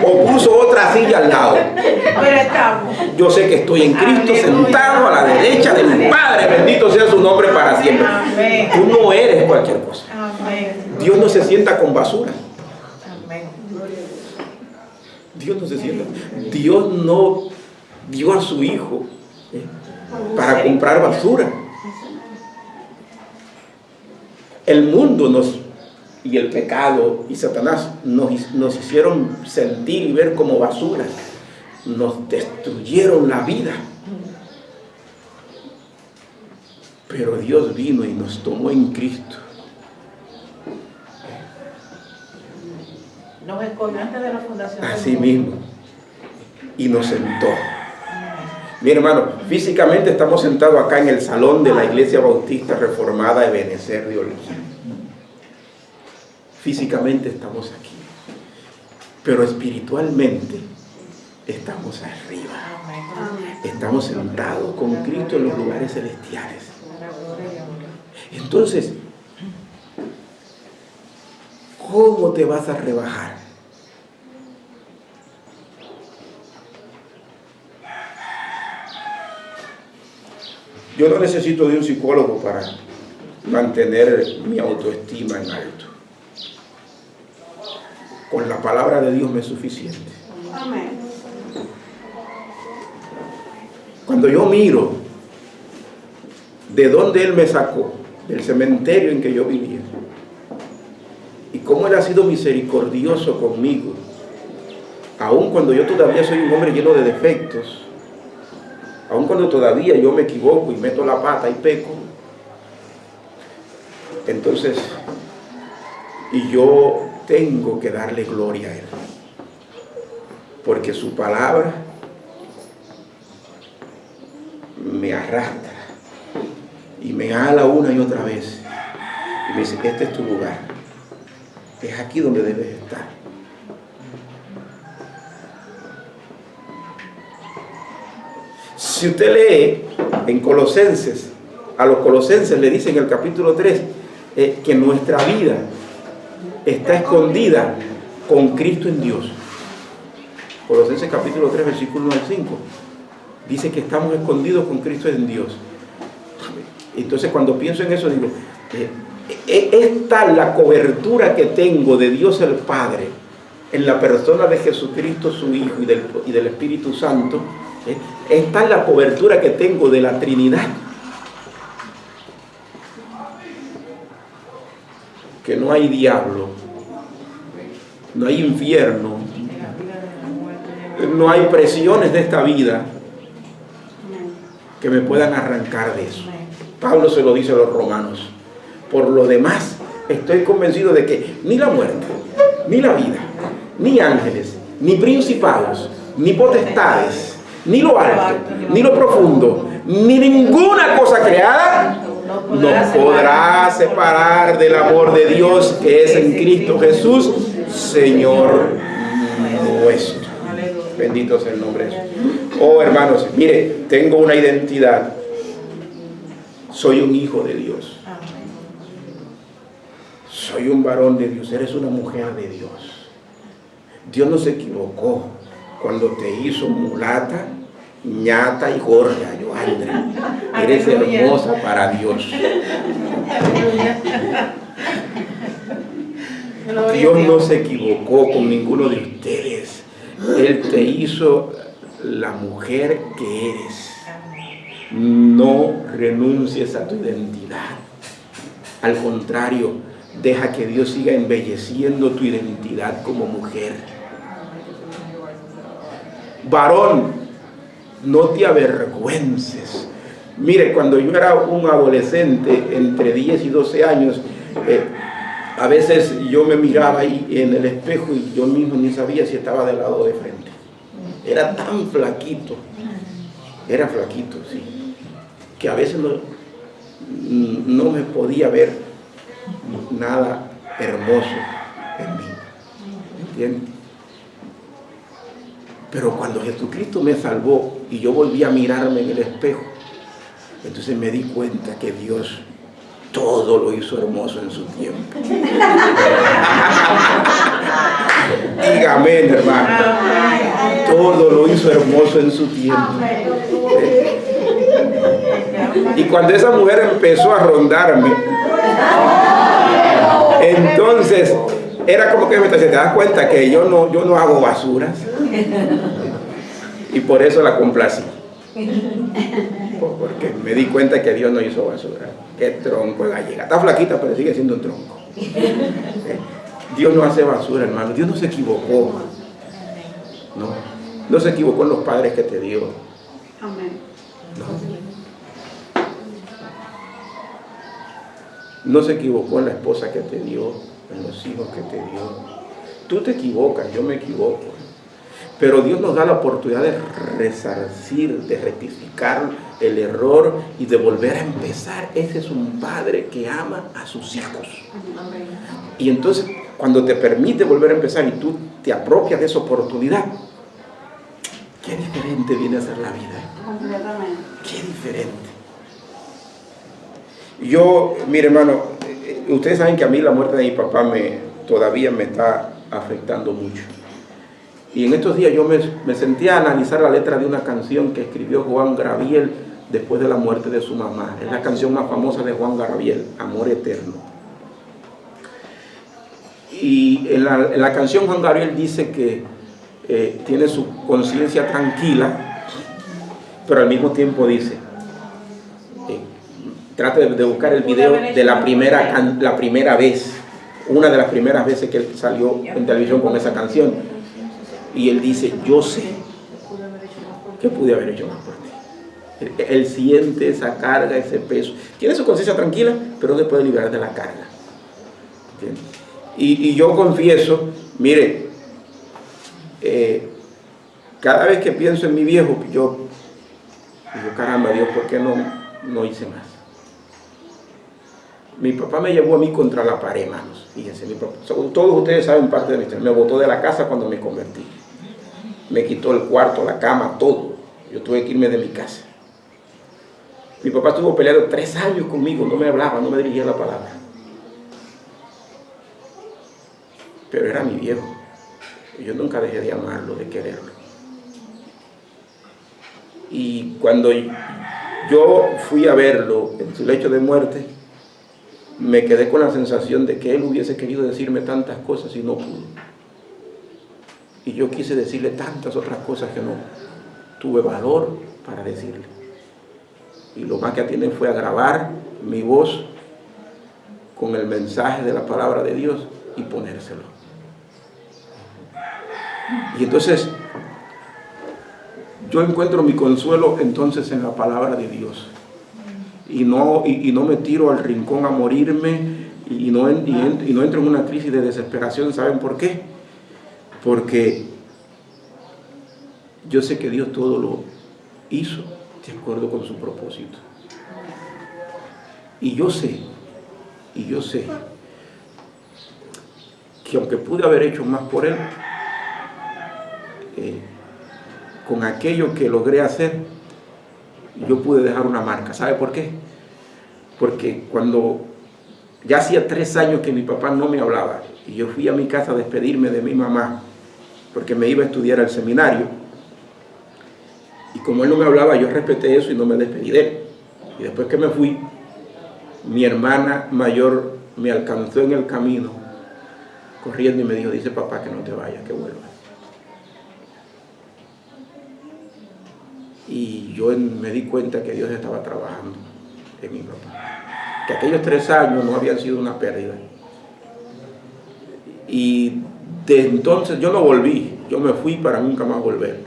o puso otra silla al lado. Yo sé que estoy en Cristo sentado a la derecha del Padre. Bendito sea su nombre para siempre. Tú no eres cualquier cosa. Dios no se sienta con basura. Dios no se sienta. Dios no dio a su Hijo para comprar basura. El mundo y el pecado y Satanás nos hicieron sentir y ver como basura. Nos destruyeron la vida. Pero Dios vino y nos tomó en Cristo. Nos escogió antes de la fundación. Así mismo. Y nos sentó. Mi hermano, físicamente estamos sentados acá en el salón de la Iglesia Bautista Reformada de Benecer de Holguín. Físicamente estamos aquí. Pero espiritualmente estamos arriba. Estamos sentados con Cristo en los lugares celestiales. Entonces, ¿cómo te vas a rebajar? Yo no necesito de un psicólogo para mantener mi autoestima en alto. Con la palabra de Dios me es suficiente. Amén. Cuando yo miro de dónde Él me sacó, del cementerio en que yo vivía, y cómo Él ha sido misericordioso conmigo, aun cuando yo todavía soy un hombre lleno de defectos, aun cuando todavía yo me equivoco y meto la pata y peco, entonces, y yo tengo que darle gloria a Él, porque su palabra me arrastra y me ala una y otra vez y me dice, este es tu lugar, es aquí donde debes estar. Si usted lee en Colosenses, a los Colosenses le dice en el capítulo 3 que nuestra vida está escondida con Cristo en Dios. Colosenses capítulo 3 versículo 1 al 5 dice que estamos escondidos con Cristo en Dios. Entonces cuando pienso en eso digo, es tal la cobertura que tengo de Dios el Padre en la persona de Jesucristo su Hijo y del Espíritu Santo, es tal la cobertura que tengo de la Trinidad que no hay diablo, no hay infierno, no hay presiones de esta vida que me puedan arrancar de eso. Pablo se lo dice a los romanos. Por lo demás, estoy convencido de que ni la muerte, ni la vida, ni ángeles, ni principados, ni potestades, ni lo alto, ni lo profundo, ni ninguna cosa creada nos podrá separar del amor de Dios que es en Cristo Jesús, Señor nuestro. Bendito sea el nombre de Jesús. Oh, hermanos, mire, tengo una identidad. Soy un hijo de Dios. Soy un varón de Dios. Eres una mujer de Dios. Dios no se equivocó cuando te hizo mulata, ñata y gorda, Yoandra. Eres hermosa para Dios. Dios no se equivocó con ninguno de ustedes. Él te hizo la mujer que eres. No renuncies a tu identidad. Al contrario, deja que Dios siga embelleciendo tu identidad como mujer. Varón, no te avergüences Mire, cuando yo era un adolescente, entre 10 y 12 años, a veces yo me miraba ahí en el espejo y yo mismo ni sabía si estaba del lado de frente. Era tan flaquito, sí, que a veces no me podía ver nada hermoso en mí, ¿entiendes? Pero cuando Jesucristo me salvó y yo volví a mirarme en el espejo, entonces me di cuenta que Dios todo lo hizo hermoso en su tiempo. Dígame, hermano. Todo lo hizo hermoso en su tiempo. Y cuando esa mujer empezó a rondarme, entonces era como que te das cuenta que yo no hago basuras. Y por eso la complací. Porque me di cuenta que Dios no hizo basura. Qué tronco la llega. Está flaquita, pero sigue siendo un tronco. Dios no hace basura, hermano. Dios no se equivocó. No se equivocó en los padres que te dio. Amén. No se equivocó en la esposa que te dio, en los hijos que te dio. Tú te equivocas, yo me equivoco. Pero Dios nos da la oportunidad de resarcir, de rectificar el error y de volver a empezar. Ese es un padre que ama a sus hijos. Y entonces, cuando te permite volver a empezar y tú te apropias de esa oportunidad, qué diferente viene a ser la vida. Completamente. Qué diferente. Yo, mire, hermano, ustedes saben que a mí la muerte de mi papá todavía me está afectando mucho. Y en estos días yo me sentí a analizar la letra de una canción que escribió Juan Gabriel después de la muerte de su mamá. Es la canción más famosa de Juan Gabriel, Amor Eterno. Y en la canción Juan Gabriel dice que tiene su conciencia tranquila, pero al mismo tiempo dice, trata de buscar el video de la primera vez, una de las primeras veces que él salió en televisión con esa canción. Y él dice, yo sé que pude haber hecho más por ti. Él siente esa carga, ese peso. Tiene su conciencia tranquila, pero no se puede liberar de la carga. ¿Entiendes? Y yo confieso, mire, cada vez que pienso en mi viejo, yo digo, caramba, Dios, ¿por qué no hice más? Mi papá me llevó a mí contra la pared, hermanos. Fíjense, mi papá, todos ustedes saben parte de mi historia. Me botó de la casa cuando me convertí. Me quitó el cuarto, la cama, todo. Yo tuve que irme de mi casa. Mi papá estuvo peleando 3 años conmigo, no me hablaba, no me dirigía la palabra. Pero era mi viejo. Yo nunca dejé de amarlo, de quererlo. Y cuando yo fui a verlo en su lecho de muerte, me quedé con la sensación de que él hubiese querido decirme tantas cosas y no pudo. Y yo quise decirle tantas otras cosas que no tuve valor para decirle. Y lo más que atiné fue a grabar mi voz con el mensaje de la palabra de Dios y ponérselo. Y entonces yo encuentro mi consuelo entonces en la palabra de Dios. Y no me tiro al rincón a morirme y no entro en una crisis de desesperación. ¿Saben por qué? Porque yo sé que Dios todo lo hizo de acuerdo con su propósito. Y yo sé que aunque pude haber hecho más por Él, con aquello que logré hacer, yo pude dejar una marca. ¿Sabe por qué? Porque cuando ya hacía 3 años que mi papá no me hablaba y yo fui a mi casa a despedirme de mi mamá porque me iba a estudiar al seminario, y como él no me hablaba, yo respeté eso y no me despedí de él. Y después que me fui, mi hermana mayor me alcanzó en el camino corriendo y me dijo, dice papá que no te vayas, que vuelvas. Y yo me di cuenta que Dios estaba trabajando en mi papá, que aquellos 3 años no habían sido una pérdida. Y de entonces yo no volví, yo me fui para nunca más volver.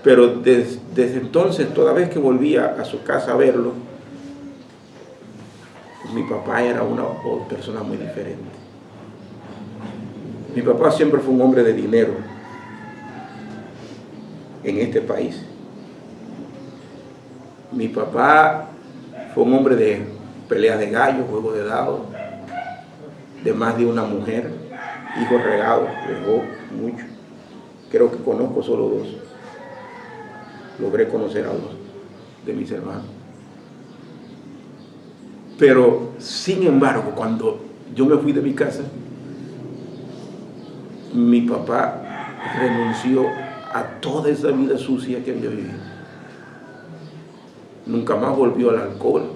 Pero desde entonces, toda vez que volvía a su casa a verlo, mi papá era una persona muy diferente. Mi papá siempre fue un hombre de dinero en este país. Mi papá fue un hombre de peleas de gallos, juegos de dados, de más de una mujer, hijos regados, dejó mucho. Creo que conozco solo 2. Logré conocer a 2 de mis hermanos. Pero, sin embargo, cuando yo me fui de mi casa, mi papá renunció a toda esa vida sucia que había vivido. Nunca más volvió al alcohol.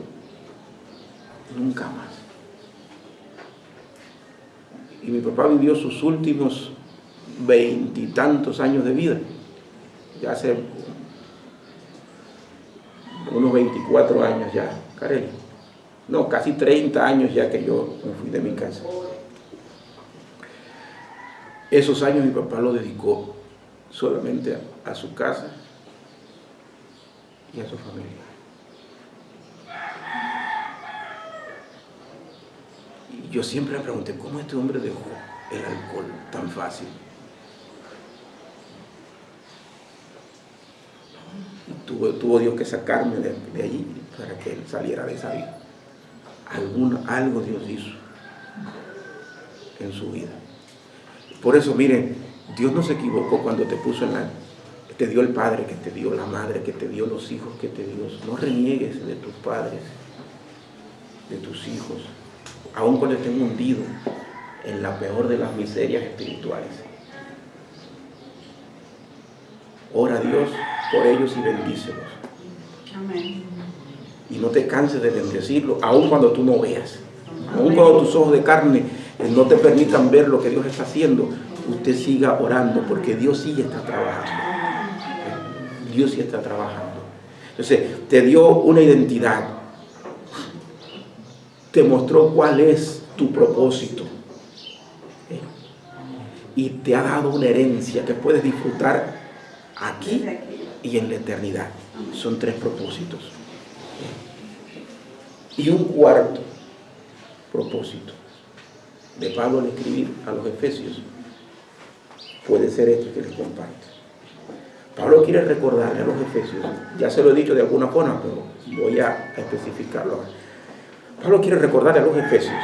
Nunca más. Y mi papá vivió sus últimos 20 y tantos años de vida. Ya hace unos 24 años ya, Carelli. No, casi 30 años ya que yo me fui de mi casa. Esos años mi papá lo dedicó solamente a su casa y a su familia. Y yo siempre me pregunté, ¿cómo este hombre dejó el alcohol tan fácil? Y tuvo Dios que sacarme de allí para que él saliera de esa vida. Algo Dios hizo en su vida. Por eso, miren, Dios no se equivocó cuando te puso te dio el padre que te dio, la madre que te dio, los hijos que te dio. No reniegues de tus padres, de tus hijos, aun cuando estén hundidos en la peor de las miserias espirituales. Ora a Dios por ellos y bendícelos. Amén. Y no te canses de bendecirlo, aun cuando tú no veas. Aun cuando tus ojos de carne no te permitan ver lo que Dios está haciendo, usted siga orando, porque Dios sí está trabajando. Dios sí está trabajando. Entonces, te dio una identidad. Te mostró cuál es tu propósito. Y te ha dado una herencia que puedes disfrutar aquí y en la eternidad. Son 3 propósitos. Y un cuarto propósito de Pablo al escribir a los Efesios puede ser esto que les comparto. Pablo quiere recordarle a los Efesios, ya se lo he dicho de alguna forma, pero voy a especificarlo ahora. Pablo quiere recordarle a los Efesios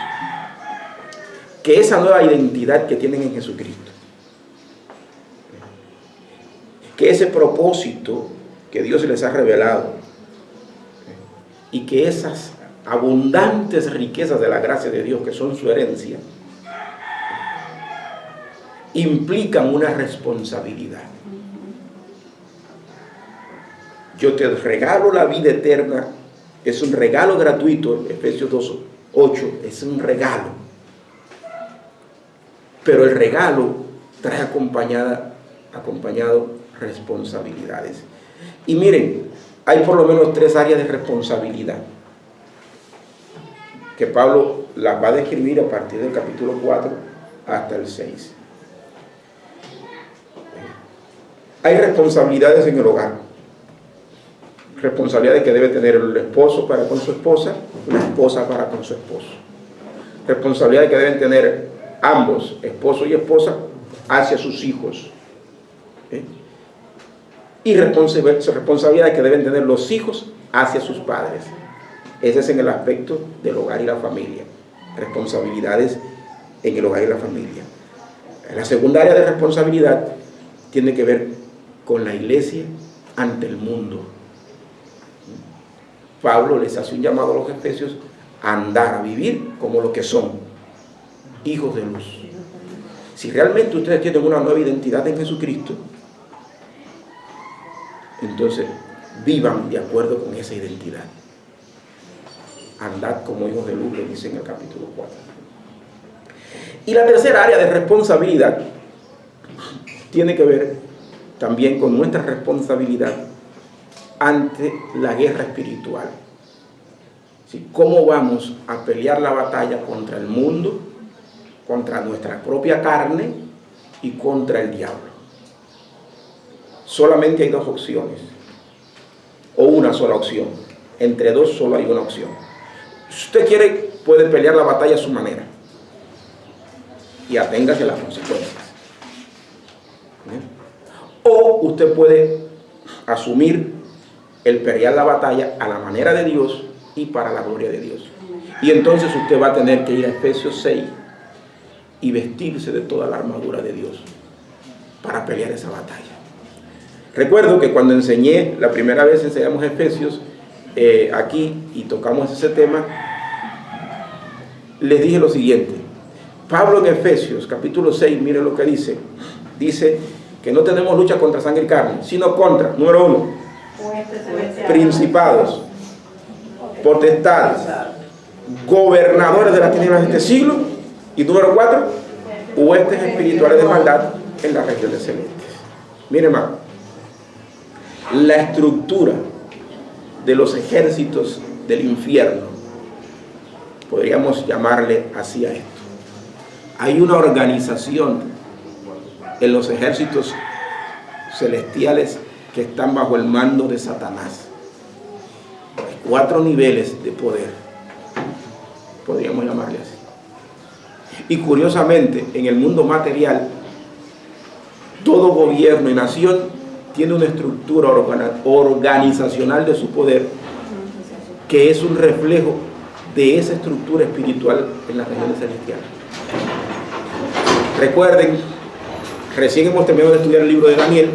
que esa nueva identidad que tienen en Jesucristo, que ese propósito que Dios les ha revelado y que esas abundantes riquezas de la gracia de Dios que son su herencia implican una responsabilidad. Yo te regalo la vida eterna, es un regalo gratuito, Efesios 2:8, es un regalo. Pero el regalo trae acompañado responsabilidades. Y miren, hay por lo menos 3 áreas de responsabilidad que Pablo las va a describir a partir del capítulo 4 hasta el 6. Hay responsabilidades en el hogar. Responsabilidades que debe tener el esposo para con su esposa, la esposa para con su esposo. Responsabilidades que deben tener ambos, esposo y esposa, hacia sus hijos. Y responsabilidades que deben tener los hijos hacia sus padres. Ese es en el aspecto del hogar y la familia. Responsabilidades en el hogar y la familia. La segunda área de responsabilidad tiene que ver con la iglesia ante el mundo. Pablo les hace un llamado a los efesios a andar, a vivir como lo que son, hijos de luz. Si realmente ustedes tienen una nueva identidad en Jesucristo, entonces vivan de acuerdo con esa identidad. Andad como hijos de luz, le dice en el capítulo 4. Y la tercera área de responsabilidad tiene que ver también con nuestra responsabilidad ante la guerra espiritual. ¿Sí? ¿Cómo vamos a pelear la batalla contra el mundo, contra nuestra propia carne y contra el diablo? solamente hay dos opciones, o una sola opción. Entre dos solo hay una opción. Si usted quiere, puede pelear la batalla a su manera y aténgase a las consecuencias. O usted puede asumir el pelear la batalla a la manera de Dios y para la gloria de Dios. Y entonces usted va a tener que ir a Efesios 6 y vestirse de toda la armadura de Dios para pelear esa batalla. Recuerdo que cuando enseñé, la primera vez enseñamos Efesios aquí y tocamos ese tema, les dije lo siguiente. Pablo en Efesios capítulo 6, mire lo que dice. Dice que no tenemos lucha contra sangre y carne, sino contra, número 1, principados, potestades, gobernadores de las tinieblas de este siglo, y número 4, huestes espirituales de maldad en las regiones celestes. Mire, hermano, la estructura de los ejércitos del infierno, podríamos llamarle así a esto. Hay una organización en los ejércitos celestiales que están bajo el mando de Satanás. Hay 4 niveles de poder, podríamos llamarle así. Y curiosamente, en el mundo material, todo gobierno y nación tiene una estructura organizacional de su poder que es un reflejo de esa estructura espiritual en las regiones celestiales. Recuerden, recién hemos terminado de estudiar el libro de Daniel,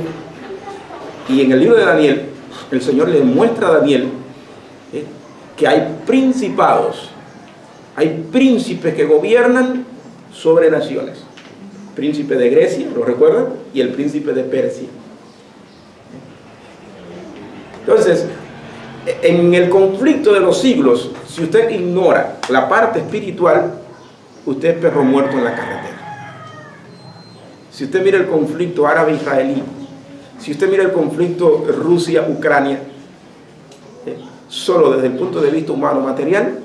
y en el libro de Daniel el Señor le muestra a Daniel que hay principados, hay príncipes que gobiernan sobre naciones. El príncipe de Grecia, ¿lo recuerdan? Y el príncipe de Persia. Entonces, en el conflicto de los siglos, si usted ignora la parte espiritual, usted es perro muerto en la carretera. Si usted mira el conflicto árabe-israelí, si usted mira el conflicto Rusia-Ucrania, solo desde el punto de vista humano material,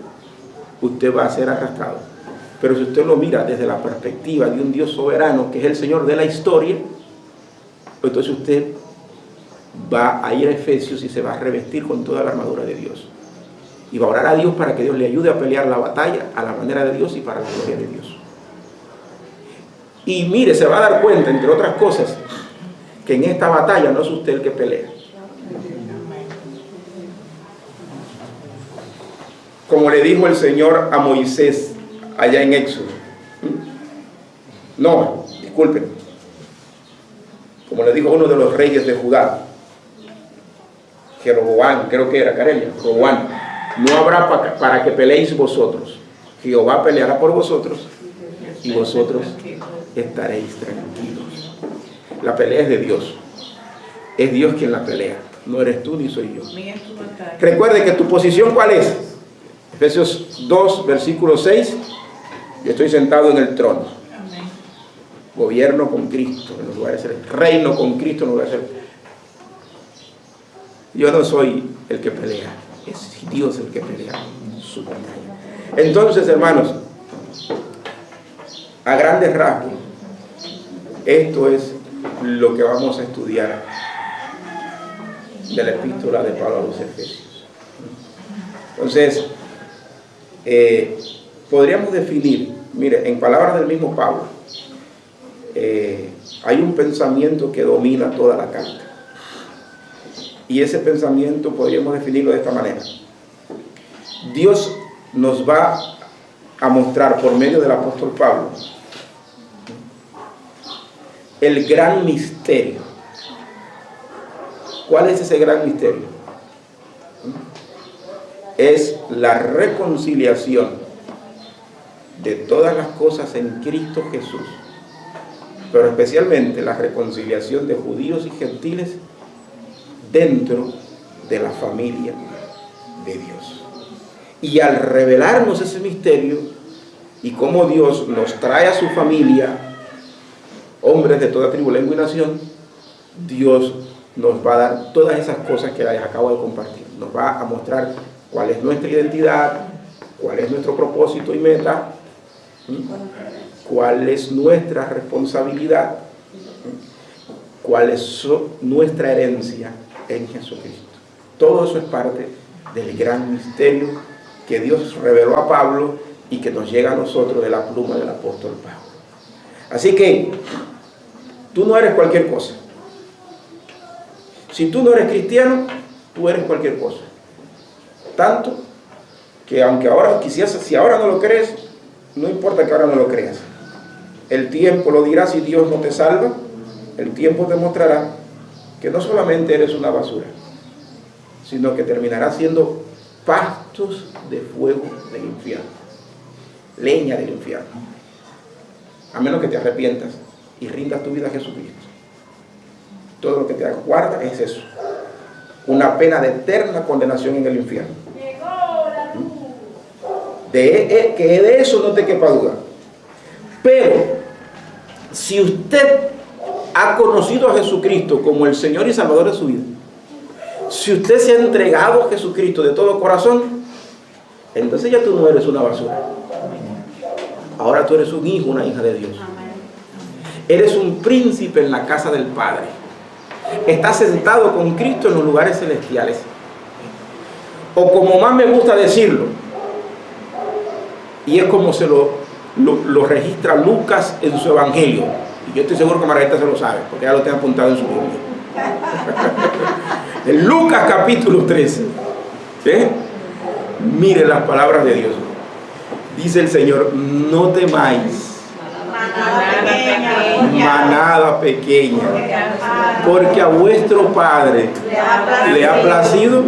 usted va a ser arrastrado. Pero si usted lo mira desde la perspectiva de un Dios soberano, que es el Señor de la historia, entonces usted va a ir a Efesios y se va a revestir con toda la armadura de Dios. Y va a orar a Dios para que Dios le ayude a pelear la batalla a la manera de Dios y para la gloria de Dios. Y mire, se va a dar cuenta, entre otras cosas, que en esta batalla no es usted el que pelea. Como le dijo el Señor a Moisés allá en Éxodo. No, disculpen. Como le dijo uno de los reyes de Judá, Jeroboam, creo que era Carelia, Jeroboam, no habrá para que peleéis vosotros. Jehová peleará por vosotros y vosotros estaréis tranquilos. La pelea es de Dios. Es Dios quien la pelea. No eres tú ni soy yo. Recuerde que tu posición, ¿cuál es? Efesios 2, versículo 6. Yo estoy sentado en el trono. Gobierno con Cristo en los lugares celestes. Reino con Cristo en los lugares celestes. Yo no soy el que pelea. Es Dios el que pelea su batalla. Entonces, hermanos, a grandes rasgos, esto es lo que vamos a estudiar de la epístola de Pablo a los Efesios. Entonces, podríamos definir, mire, en palabras del mismo Pablo, hay un pensamiento que domina toda la carta. Y ese pensamiento podríamos definirlo de esta manera. Dios nos va a mostrar por medio del apóstol Pablo el gran misterio. ¿Cuál es ese gran misterio? Es la reconciliación de todas las cosas en Cristo Jesús, pero especialmente la reconciliación de judíos y gentiles dentro de la familia de Dios. Y al revelarnos ese misterio y cómo Dios nos trae a su familia, hombres de toda tribu, lengua y nación, Dios nos va a dar todas esas cosas que les acabo de compartir. Nos va a mostrar cuál es nuestra identidad, cuál es nuestro propósito y meta, cuál es nuestra responsabilidad, cuál es nuestra herencia en Jesucristo. Todo eso es parte del gran misterio que Dios reveló a Pablo y que nos llega a nosotros de la pluma del apóstol Pablo. Así que tú no eres cualquier cosa. Si tú no eres cristiano, tú eres cualquier cosa. Tanto que aunque ahora quisieras, si ahora no lo crees, no importa que ahora no lo creas. El tiempo lo dirá. Si Dios no te salva, el tiempo te mostrará que no solamente eres una basura, sino que terminarás siendo pastos de fuego del infierno, leña del infierno, a menos que te arrepientas y rindas tu vida a Jesucristo. Todo lo que te aguarda es eso, una pena de eterna condenación en el infierno. Que de eso no te quepa duda. Pero si usted ha conocido a Jesucristo como el Señor y Salvador de su vida, si usted se ha entregado a Jesucristo de todo corazón, entonces ya tú no eres una basura. Ahora tú eres un hijo, una hija de Dios. Eres un príncipe en la casa del Padre. Estás sentado con Cristo en los lugares celestiales. O como más me gusta decirlo, y es como se lo registra Lucas en su evangelio. Y yo estoy seguro que Margarita se lo sabe, porque ya lo tiene apuntado en su Biblia. En Lucas capítulo 13. Mire las palabras de Dios. Dice el Señor: no temáis, manada pequeña, porque a vuestro Padre le ha placido.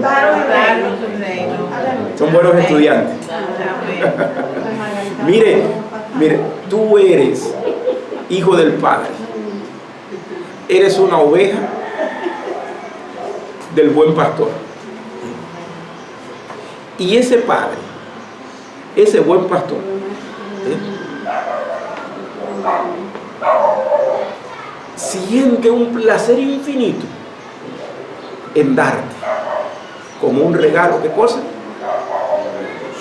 Son buenos estudiantes. Mire, tú eres hijo del Padre. Eres una oveja del buen pastor. Y ese Padre, ese buen pastor, siente un placer infinito en darte como un regalo. ¿Qué cosa?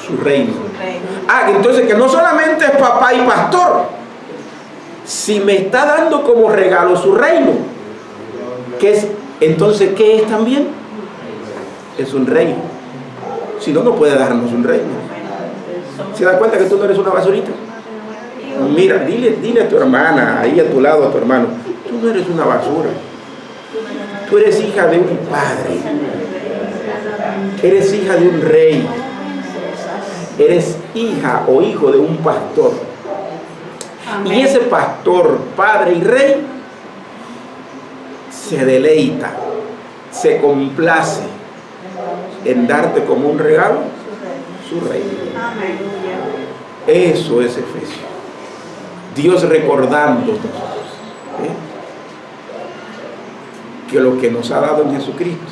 Su reino. Entonces que no solamente es papá y pastor, si me está dando como regalo su reino, entonces ¿qué es también? Es un reino. Si no, no puede darnos un reino. ¿Se da cuenta que tú no eres una basurita? Mira, dile a tu hermana, ahí a tu lado, a tu hermano: tú no eres una basura. Tú eres hija de un padre. Eres hija de un rey. Eres hija o hijo de un pastor. Amén. Y ese pastor, padre y rey, se deleita, se complace en darte como un regalo su reino. Amén. Eso es Efesios. Dios recordándonos que lo que nos ha dado en Jesucristo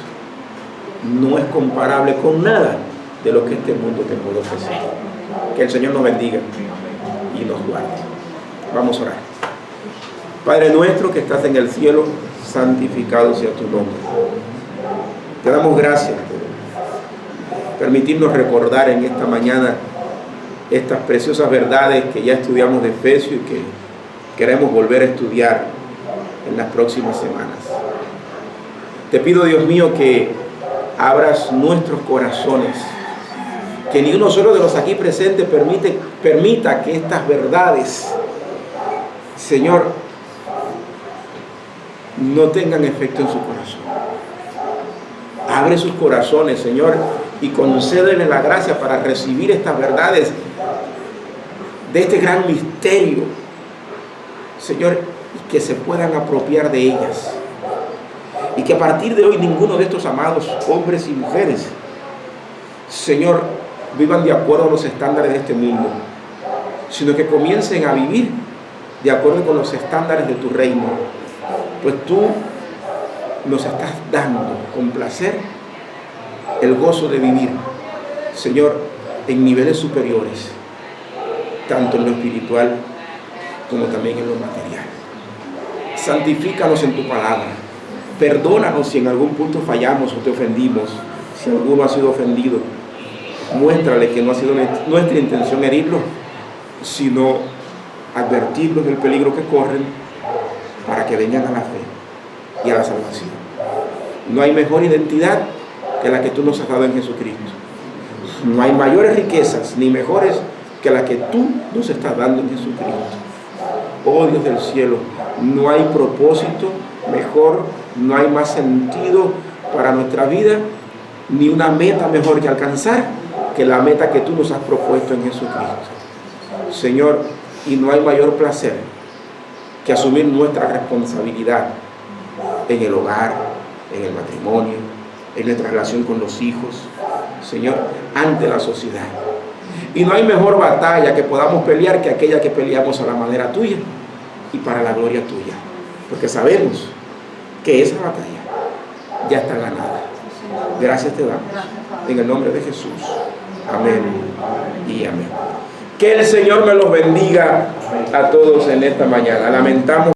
no es comparable con nada de lo que este mundo te puede ofrecer. Que el Señor nos bendiga y nos guarde. Vamos a orar. Padre nuestro que estás en el cielo, santificado sea tu nombre. Te damos gracias por permitirnos recordar en esta mañana estas preciosas verdades que ya estudiamos de Efesios y que queremos volver a estudiar en las próximas semanas. Te pido, Dios mío, que abras nuestros corazones, que ni uno solo de los aquí presentes permita que estas verdades, Señor, no tengan efecto en su corazón. Abre sus corazones, Señor, y concédenle la gracia para recibir estas verdades de este gran misterio, Señor, y que se puedan apropiar de ellas. Y que a partir de hoy ninguno de estos amados hombres y mujeres, Señor, vivan de acuerdo a los estándares de este mundo, sino que comiencen a vivir de acuerdo con los estándares de tu reino. Pues tú nos estás dando con placer el gozo de vivir, Señor, en niveles superiores, tanto en lo espiritual como también en lo material. Santifícanos en tu palabra. Perdónanos si en algún punto fallamos o te ofendimos. Si alguno ha sido ofendido, muéstrale que no ha sido nuestra intención herirlo, sino advertirlos del peligro que corren para que vengan a la fe y a la salvación. No hay mejor identidad que la que tú nos has dado en Jesucristo. No hay mayores riquezas ni mejores que la que tú nos estás dando en Jesucristo. Oh Dios del cielo, no hay propósito mejor, no hay más sentido para nuestra vida, ni una meta mejor que alcanzar que la meta que tú nos has propuesto en Jesucristo. Señor, y no hay mayor placer que asumir nuestra responsabilidad en el hogar, en el matrimonio, en nuestra relación con los hijos, Señor, ante la sociedad. Y no hay mejor batalla que podamos pelear que aquella que peleamos a la manera tuya y para la gloria tuya. Porque sabemos que esa batalla ya está ganada. Gracias te damos. En el nombre de Jesús. Amén y amén. Que el Señor me los bendiga a todos en esta mañana. Lamentamos